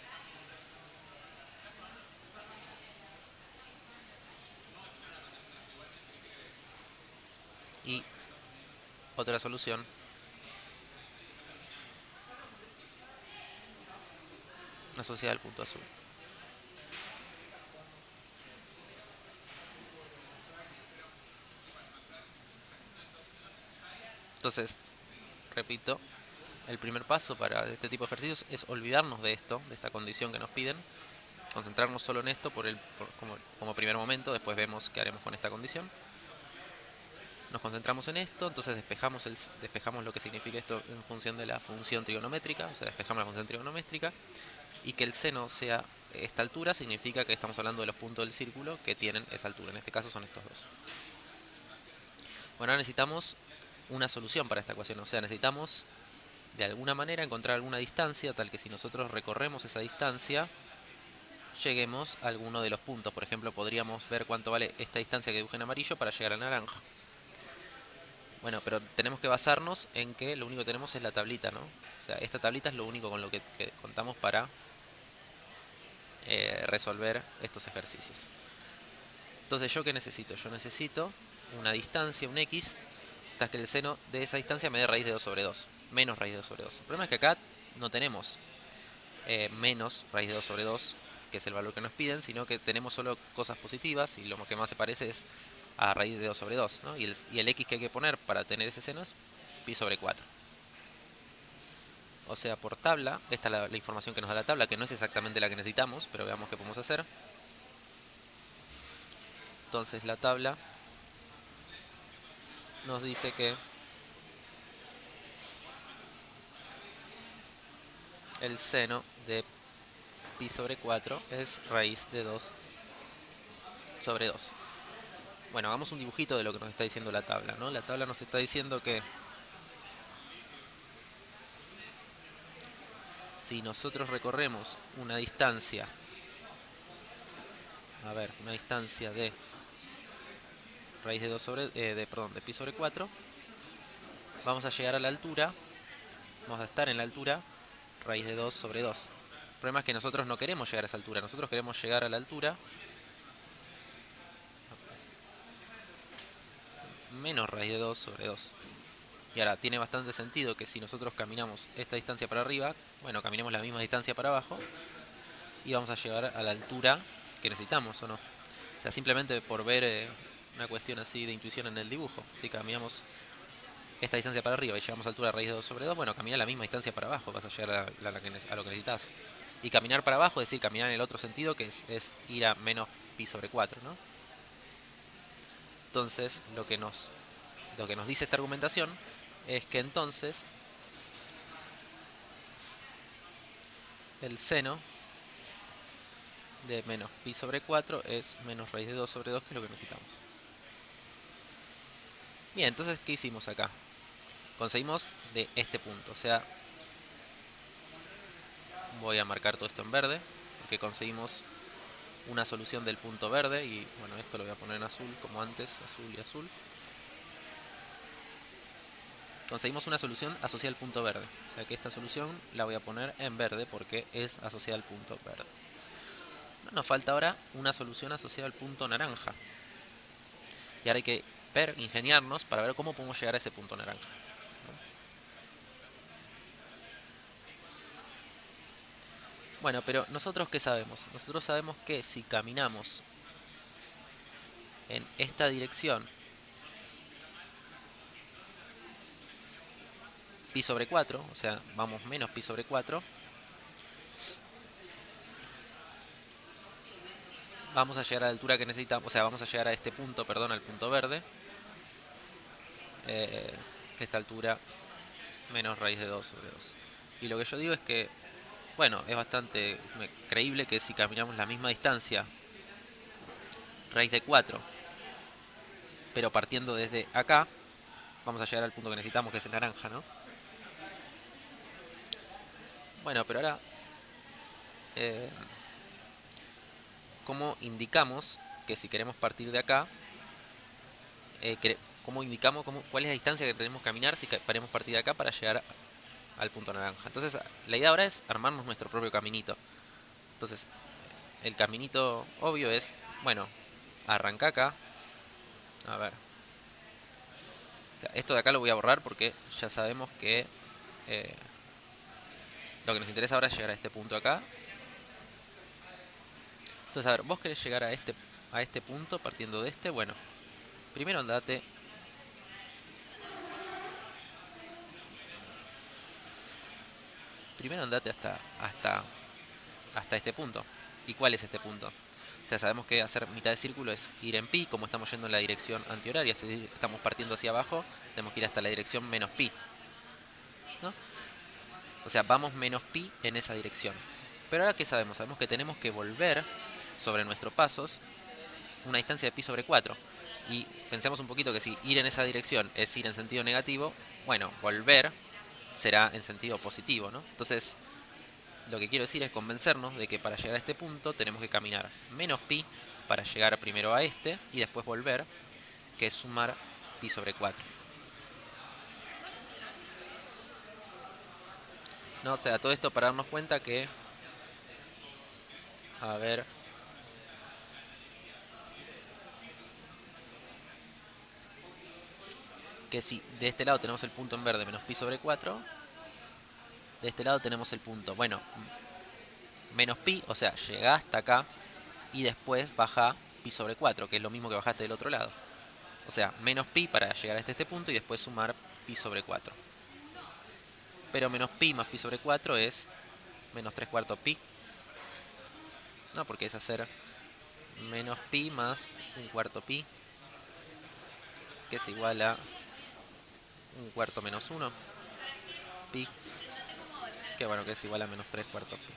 y otra solución asociada al punto azul. Entonces, repito, el primer paso para este tipo de ejercicios es olvidarnos de esto, de esta condición que nos piden, concentrarnos solo en esto como primer momento. Después vemos qué haremos con esta condición. Nos concentramos en esto, entonces despejamos lo que significa esto en función de la función trigonométrica, o sea, despejamos la función trigonométrica, y que el seno sea esta altura significa que estamos hablando de los puntos del círculo que tienen esa altura. En este caso son estos dos. Bueno, ahora necesitamos una solución para esta ecuación, o sea, necesitamos de alguna manera encontrar alguna distancia tal que si nosotros recorremos esa distancia lleguemos a alguno de los puntos. Por ejemplo, podríamos ver cuánto vale esta distancia que dibujé en amarillo para llegar al naranja. Bueno, pero tenemos que basarnos en que lo único que tenemos es la tablita, ¿no? O sea, esta tablita es lo único con lo que contamos para resolver estos ejercicios. Entonces, ¿yo qué necesito? Yo necesito una distancia, un x, hasta que el seno de esa distancia me dé raíz de 2 sobre 2, menos raíz de 2 sobre 2. El problema es que acá no tenemos menos raíz de 2 sobre 2, que es el valor que nos piden, sino que tenemos solo cosas positivas, y lo que más se parece es a raíz de 2 sobre 2, ¿no? Y el x que hay que poner para tener ese seno es pi sobre 4. O sea, por tabla, esta es la información que nos da la tabla, que no es exactamente la que necesitamos, pero veamos qué podemos hacer. Entonces la tabla nos dice que el seno de pi sobre 4 es raíz de 2 sobre 2. Bueno, hagamos un dibujito de lo que nos está diciendo la tabla, ¿no? La tabla nos está diciendo que si nosotros recorremos una distancia, una distancia de raíz de 2 sobre, de pi sobre 4, vamos a llegar a la altura, vamos a estar en la altura raíz de 2 sobre 2. El problema es que nosotros no queremos llegar a esa altura, nosotros queremos llegar a la altura menos raíz de 2 sobre 2. Y ahora, tiene bastante sentido que si nosotros caminamos esta distancia para arriba, bueno, caminemos la misma distancia para abajo y vamos a llegar a la altura que necesitamos, ¿o no? O sea, simplemente por ver una cuestión así de intuición en el dibujo. Si caminamos esta distancia para arriba y llegamos a altura raíz de 2 sobre 2, bueno, caminar la misma distancia para abajo, vas a llegar a lo que necesitas. Y caminar para abajo, es decir, caminar en el otro sentido, que es ir a menos pi sobre 4, ¿no? Entonces, lo que nos dice esta argumentación es que entonces el seno de menos pi sobre 4 es menos raíz de 2 sobre 2, que es lo que necesitamos. Bien, entonces, ¿qué hicimos acá? Conseguimos de este punto, o sea, voy a marcar todo esto en verde, porque conseguimos una solución del punto verde, y bueno, esto lo voy a poner en azul, como antes, azul y azul. Conseguimos una solución asociada al punto verde, o sea que esta solución la voy a poner en verde porque es asociada al punto verde. Nos falta ahora una solución asociada al punto naranja, y ahora hay que ingeniarnos para ver cómo podemos llegar a ese punto naranja. Bueno, pero nosotros ¿qué sabemos? Nosotros sabemos que si caminamos en esta dirección pi sobre 4, o sea, vamos menos pi sobre 4, vamos a llegar a la altura que necesitamos, o sea, vamos a llegar a este punto, perdón, al punto verde, que esta altura menos raíz de 2 sobre 2. Y lo que yo digo es que, bueno, es bastante creíble que si caminamos la misma distancia, raíz de 4, pero partiendo desde acá, vamos a llegar al punto que necesitamos, que es el naranja, ¿no? Bueno, pero ahora, eh, ¿cómo indicamos que si queremos partir de acá, cómo indicamos cuál es la distancia que tenemos que caminar si queremos partir de acá para llegar al punto naranja? Entonces, la idea ahora es armarnos nuestro propio caminito. Entonces, el caminito obvio es, bueno, arranca acá. A ver. O sea, esto de acá lo voy a borrar porque ya sabemos que eh, lo que nos interesa ahora es llegar a este punto acá. Entonces, a ver, vos querés llegar a este punto partiendo de este. Bueno, primero andate hasta este punto. ¿Y cuál es este punto? O sea, sabemos que hacer mitad de círculo es ir en pi, como estamos yendo en la dirección antihoraria, si estamos partiendo hacia abajo, tenemos que ir hasta la dirección menos pi, ¿no? O sea, vamos menos pi en esa dirección. Pero ahora, ¿qué sabemos? Sabemos que tenemos que volver sobre nuestros pasos una distancia de pi sobre 4. Y pensemos un poquito que si ir en esa dirección es ir en sentido negativo, bueno, volver será en sentido positivo, ¿no? Entonces, lo que quiero decir es convencernos de que para llegar a este punto tenemos que caminar menos pi para llegar primero a este y después volver, que es sumar pi sobre 4. ¿No? O sea, todo esto para darnos cuenta que, a ver, que si de este lado tenemos el punto en verde menos pi sobre 4, de este lado tenemos el punto, bueno, menos pi, o sea, llega hasta acá y después baja pi sobre 4, que es lo mismo que bajaste del otro lado. O sea, menos pi para llegar a este punto y después sumar pi sobre 4. Pero menos pi más pi sobre 4 es menos 3 cuartos pi. No, porque es hacer menos pi más un cuarto pi, que es igual a un cuarto menos 1 pi, que bueno, que es igual a menos 3 cuartos pi.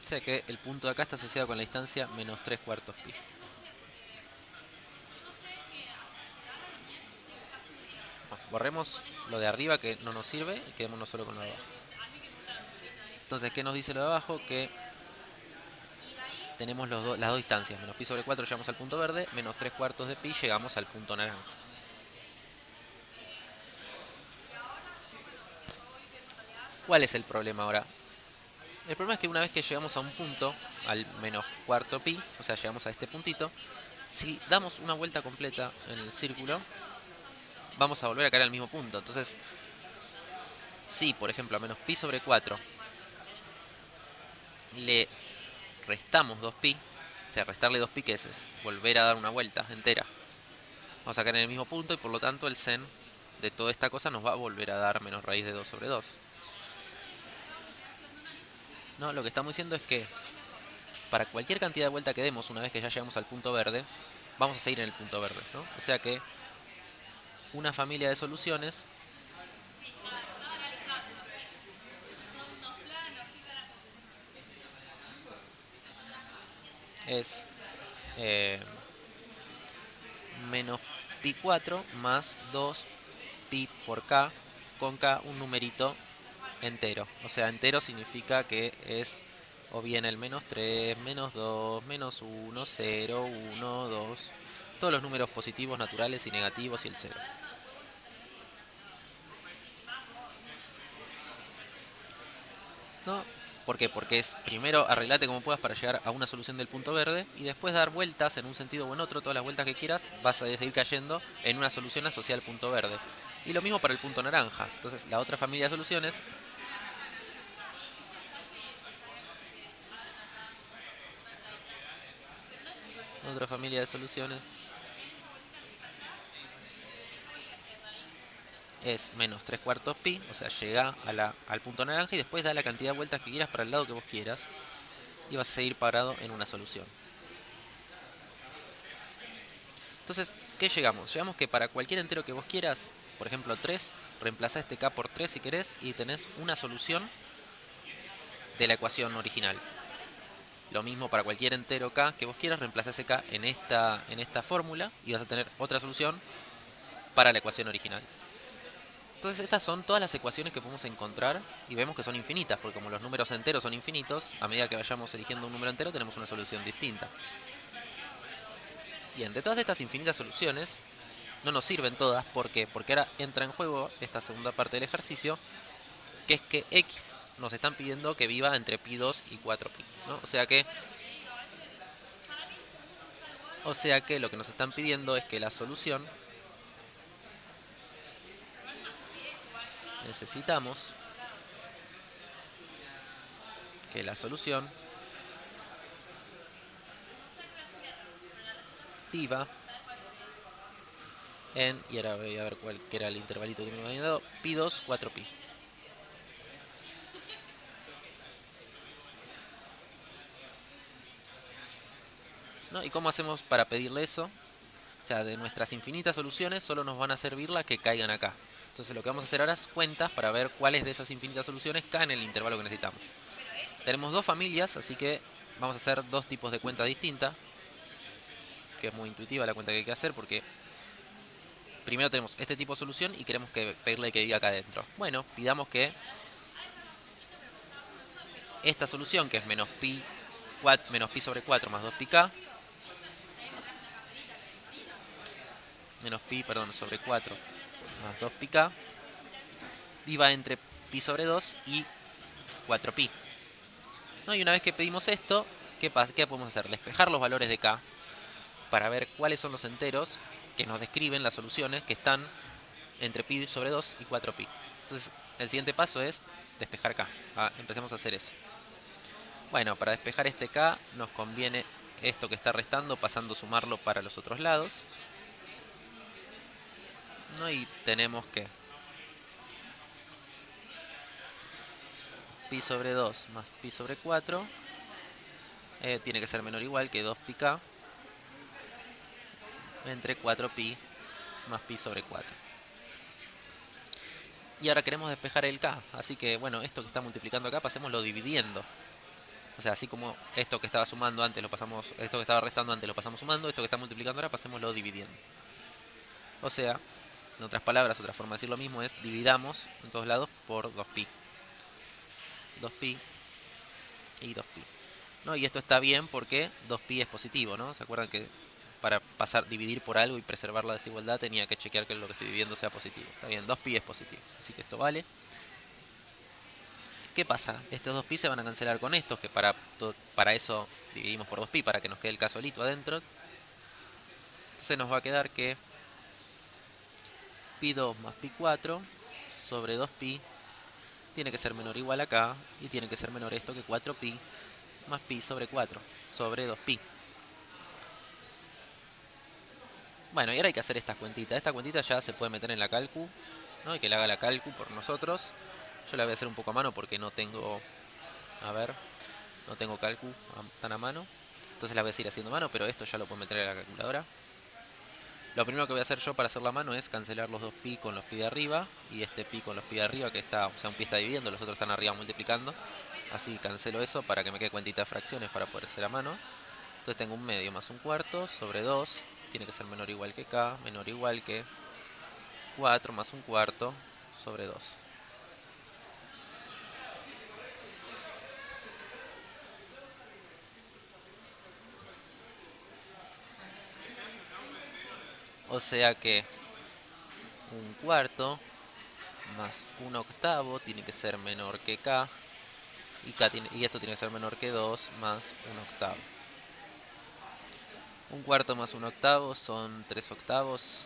O sea que el punto de acá está asociado con la distancia menos 3 cuartos pi. Bueno, borremos lo de arriba que no nos sirve y quedémonos solo con lo de abajo. Entonces, ¿qué nos dice lo de abajo? Que tenemos las dos distancias. Menos pi sobre 4 llegamos al punto verde, menos 3 cuartos de pi llegamos al punto naranja. ¿Cuál es el problema ahora? El problema es que una vez que llegamos a un punto, al menos cuarto pi, o sea, llegamos a este puntito, si damos una vuelta completa en el círculo, vamos a volver a caer al mismo punto. Entonces, si por ejemplo a menos pi sobre 4 le restamos 2pi, o sea, restarle 2pi, que es volver a dar una vuelta entera, vamos a caer en el mismo punto y por lo tanto el sen de toda esta cosa nos va a volver a dar menos raíz de 2 sobre 2. No, lo que estamos diciendo es que para cualquier cantidad de vuelta que demos una vez que ya llegamos al punto verde, vamos a seguir en el punto verde, ¿no? O sea que una familia de soluciones es eh, menos pi 4 más 2 pi por k, con k un numerito entero. O sea, entero significa que es o bien el menos 3, menos 2, menos 1, 0, 1, 2. Todos los números positivos, naturales y negativos y el 0. ¿No? ¿Por qué? Porque es primero arreglate como puedas para llegar a una solución del punto verde y después dar vueltas en un sentido o en otro, todas las vueltas que quieras, vas a seguir cayendo en una solución asociada al punto verde. Y lo mismo para el punto naranja. Entonces la otra familia de soluciones otra familia de soluciones es menos 3 cuartos pi, o sea, llega al punto naranja y después da la cantidad de vueltas que quieras para el lado que vos quieras y vas a seguir parado en una solución. Entonces, ¿qué llegamos? Llegamos que para cualquier entero que vos quieras, por ejemplo 3, reemplazá este k por 3 si querés y tenés una solución de la ecuación original. Lo mismo para cualquier entero k que vos quieras, reemplazá ese k en esta fórmula y vas a tener otra solución para la ecuación original. Entonces estas son todas las ecuaciones que podemos encontrar y vemos que son infinitas, porque como los números enteros son infinitos, a medida que vayamos eligiendo un número entero tenemos una solución distinta. Bien, de todas estas infinitas soluciones, no nos sirven todas, ¿por qué? Porque ahora entra en juego esta segunda parte del ejercicio, que es que x nos están pidiendo que viva entre pi2 y 4pi, ¿no? O sea que lo que nos están pidiendo es que la solución, necesitamos que la solución viva en, y ahora voy a ver cuál que era el intervalito que me había dado, pi2, 4pi. ¿No? ¿Y cómo hacemos para pedirle eso? O sea, de nuestras infinitas soluciones solo nos van a servir las que caigan acá. Entonces lo que vamos a hacer ahora es cuentas para ver cuáles de esas infinitas soluciones caen en el intervalo que necesitamos. Tenemos dos familias, así que vamos a hacer dos tipos de cuenta distintas, que es muy intuitiva la cuenta que hay que hacer, porque primero tenemos este tipo de solución y queremos pedirle que viva acá adentro. Bueno, pidamos que esta solución, que es menos pi sobre 4 más 2πk, sobre 4 más 2πk, viva entre pi sobre 2 y 4pi. ¿No? Y una vez que pedimos esto, ¿qué pasa? ¿Qué podemos hacer? Despejar los valores de k para ver cuáles son los enteros que nos describen las soluciones que están entre pi sobre 2 y 4pi. Entonces, el siguiente paso es despejar k. Empecemos a hacer eso. Bueno, para despejar este k nos conviene esto que está restando pasando a sumarlo para los otros lados. ¿No? Y tenemos que pi sobre 2 más pi sobre 4 tiene que ser menor o igual que 2πk entre 4pi más pi sobre 4. Y ahora queremos despejar el k, así que bueno, esto que está multiplicando acá pasémoslo dividiendo. O sea, así como esto que estaba sumando antes lo pasamos, esto que estaba restando antes lo pasamos sumando, esto que está multiplicando ahora pasémoslo dividiendo. O sea, en otras palabras, otra forma de decir lo mismo es dividamos en todos lados por 2pi. 2pi y 2pi. ¿No? Y esto está bien porque 2pi es positivo, ¿no? ¿Se acuerdan que para dividir por algo y preservar la desigualdad tenía que chequear que lo que estoy dividiendo sea positivo? Está bien, 2pi es positivo, así que esto vale. ¿Qué pasa? Estos 2pi se van a cancelar con estos, que para eso dividimos por 2pi, para que nos quede el casolito adentro. Entonces nos va a quedar que pi2 más pi4 sobre 2pi tiene que ser menor o igual acá, y tiene que ser menor esto que 4pi más pi sobre 4 sobre 2pi. Bueno, y ahora hay que hacer estas cuentitas. Esta cuentita ya se puede meter en la calcu, ¿no? Y que la haga la calcu por nosotros. Yo la voy a hacer un poco a mano porque no tengo, a ver, no tengo calcu tan a mano. Entonces la voy a seguir haciendo a mano, pero esto ya lo puedo meter en la calculadora. Lo primero que voy a hacer yo para hacer la mano es cancelar los dos pi con los pi de arriba y este pi con los pi de arriba, que está, o sea, un pi está dividiendo, los otros están arriba multiplicando. Así cancelo eso para que me quede cuentita de fracciones para poder hacer a mano. Entonces tengo un medio más un cuarto sobre 2, tiene que ser menor o igual que k, menor o igual que 4 más un cuarto sobre 2. O sea que un cuarto más un octavo tiene que ser menor que k, y esto tiene que ser menor que 2 más un octavo. Un cuarto más un octavo son 3 octavos.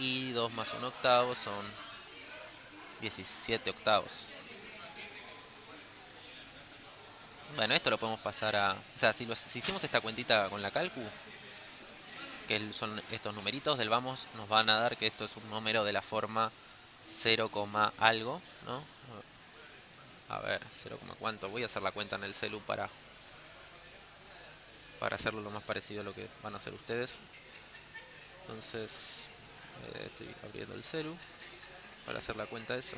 y 2 más 1 octavo son 17 octavos. Bueno, esto lo podemos pasar a... O sea, si hicimos esta cuentita con la calcu, que son estos numeritos del vamos, nos van a dar que esto es un número de la forma 0, algo, ¿no? A ver, 0, cuánto. Voy a hacer la cuenta en el celu para hacerlo lo más parecido a lo que van a hacer ustedes. Entonces, estoy abriendo el celu para hacer la cuenta de eso.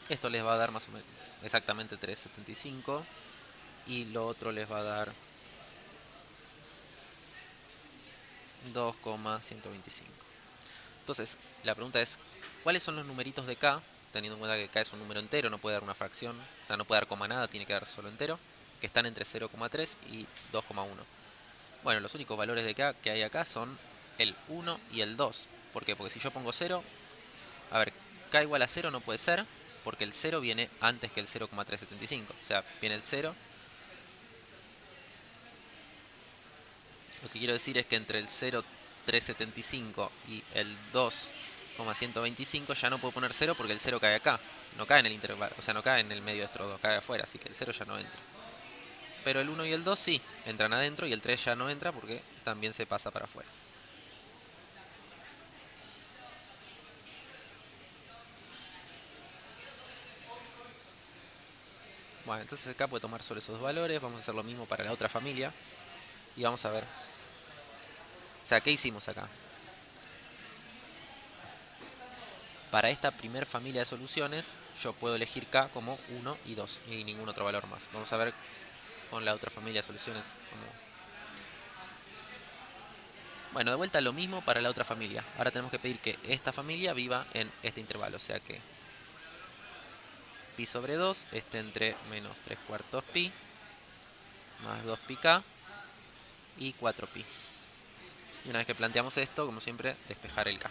Esto les va a dar más o menos exactamente 3,75 y lo otro les va a dar 2,125. Entonces, la pregunta es, ¿cuáles son los numeritos de K? Teniendo en cuenta que K es un número entero, no puede dar una fracción, o sea, no puede dar coma nada, tiene que dar solo entero, que están entre 0,3 y 2,1. Bueno, los únicos valores de K que hay acá son el 1 y el 2. ¿Por qué? Porque si yo pongo 0, a ver, K igual a 0 no puede ser, porque el 0 viene antes que el 0,375. O sea, viene el 0. Lo que quiero decir es que entre el 0,375 y el 2,125 ya no puedo poner 0 porque el 0 cae acá. No cae en el intervalo, o sea, no cae en el medio de estos dos, cae afuera, así que el 0 ya no entra. Pero el 1 y el 2 sí, entran adentro y el 3 ya no entra porque también se pasa para afuera. Bueno, entonces acá puede tomar solo esos valores, vamos a hacer lo mismo para la otra familia y vamos a ver. O sea, ¿qué hicimos acá? Para esta primer familia de soluciones yo puedo elegir K como 1 y 2 y ningún otro valor más. Vamos a ver con la otra familia de soluciones cómo... Bueno, de vuelta lo mismo para la otra familia. Ahora tenemos que pedir que esta familia viva en este intervalo, o sea que pi sobre 2 esté entre menos 3 cuartos pi más 2 pi k y 4 pi. Y una vez que planteamos esto, como siempre, despejar el k.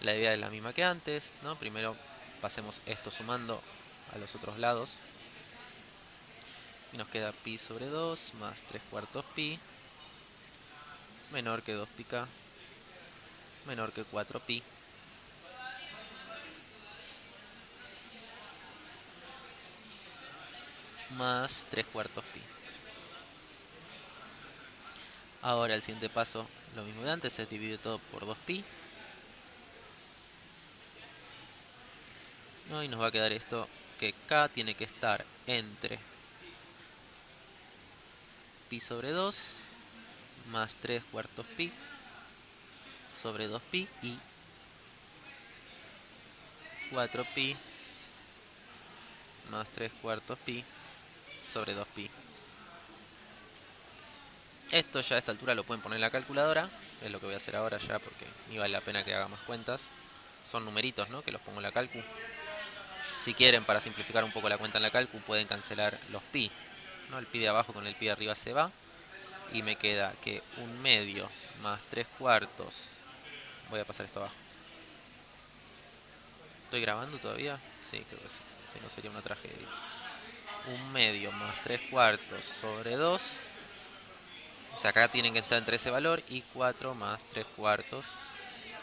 La idea es la misma que antes, ¿no? Primero pasemos esto sumando a los otros lados. Y nos queda pi sobre 2 más 3 cuartos pi menor que 2 pi k menor que 4 pi más 3 cuartos pi. Ahora el siguiente paso, lo mismo de antes, se divide todo por 2pi. ¿No? Y nos va a quedar esto, que k tiene que estar entre pi sobre 2 más 3 cuartos pi sobre 2pi y 4pi más 3 cuartos pi sobre 2pi. Esto ya a esta altura lo pueden poner en la calculadora, es lo que voy a hacer ahora ya porque ni vale la pena que haga más cuentas. Son numeritos, ¿no?, que los pongo en la calcu. Si quieren, para simplificar un poco la cuenta en la calcu, pueden cancelar los pi, ¿no? El pi de abajo con el pi de arriba se va y me queda que 1/2 más 3 cuartos. Voy a pasar esto abajo. ¿Estoy grabando todavía? Sí, creo que sí. Si no sería una tragedia. 1/2 más 3 cuartos sobre 2. O sea, acá tienen que estar entre ese valor y 4 más 3 cuartos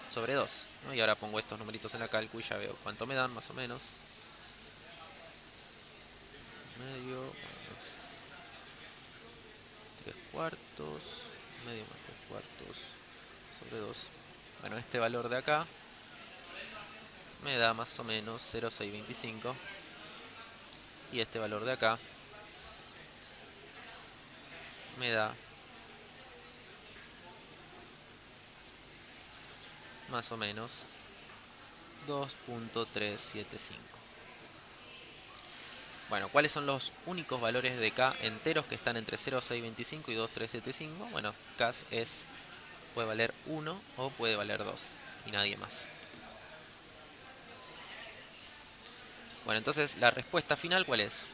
sobre 2, ¿no? Y ahora pongo estos numeritos en la calcu y ya veo cuánto me dan más o menos. Medio más 3 cuartos. Medio más 3 cuartos sobre 2. Bueno, este valor de acá me da más o menos 0,625. Y este valor de acá me da más o menos 2,375. Bueno, ¿cuáles son los únicos valores de K enteros que están entre 0,625 y 2,375? Bueno, K puede valer 1 o puede valer 2 y nadie más. Bueno, entonces la respuesta final, ¿cuál es?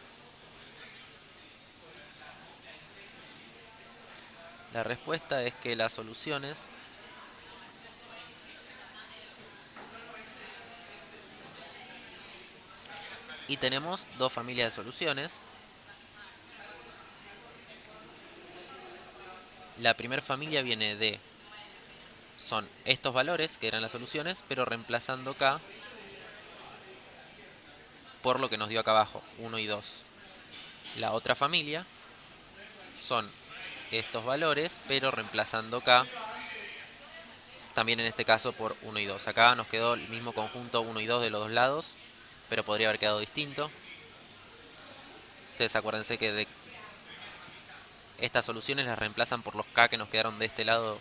La respuesta es que las soluciones y tenemos dos familias de soluciones. La primera familia viene de... Son estos valores que eran las soluciones, pero reemplazando k por lo que nos dio acá abajo, 1 y 2. La otra familia son estos valores, pero reemplazando k, también en este caso por 1 y 2. Acá nos quedó el mismo conjunto 1 y 2 de los dos lados, pero podría haber quedado distinto. Ustedes acuérdense que estas soluciones las reemplazan por los k que nos quedaron de este lado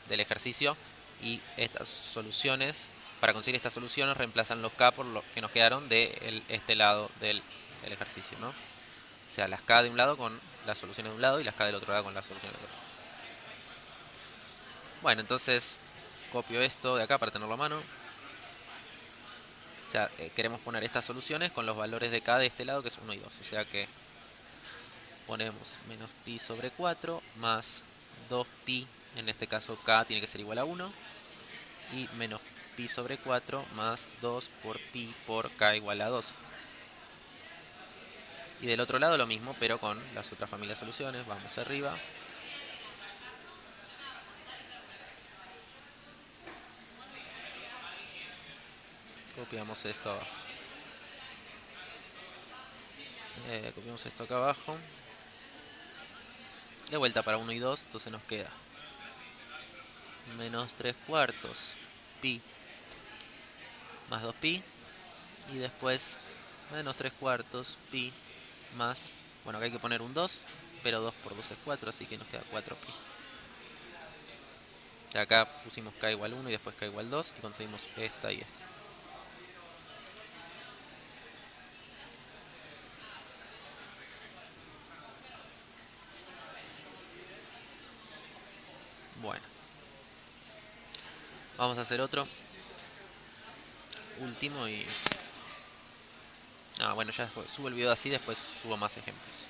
del ejercicio, y estas soluciones, para conseguir estas soluciones, reemplazan los k por los que nos quedaron de este lado del ejercicio, ¿no? O sea, las k de un lado con las soluciones de un lado y las k del otro lado con las soluciones del otro. Bueno, entonces copio esto de acá para tenerlo a mano. O sea, queremos poner estas soluciones con los valores de k de este lado, que es 1 y 2. O sea que ponemos menos pi sobre 4 más 2pi, en este caso k tiene que ser igual a 1, y menos pi sobre 4 más 2 por pi por k igual a 2. Y del otro lado lo mismo, pero con las otras familias de soluciones. Vamos arriba. Copiamos esto abajo. Copiamos esto acá abajo. De vuelta para 1 y 2, entonces nos queda menos 3 cuartos pi más 2pi. Y después menos 3 cuartos pi más... Bueno, acá hay que poner un 2, pero 2 por 2 es 4, así que nos queda 4pi. Acá pusimos k igual 1 y después k igual 2 y conseguimos esta y esta. Bueno, vamos a hacer otro último y... bueno, ya subo el video así, después subo más ejemplos.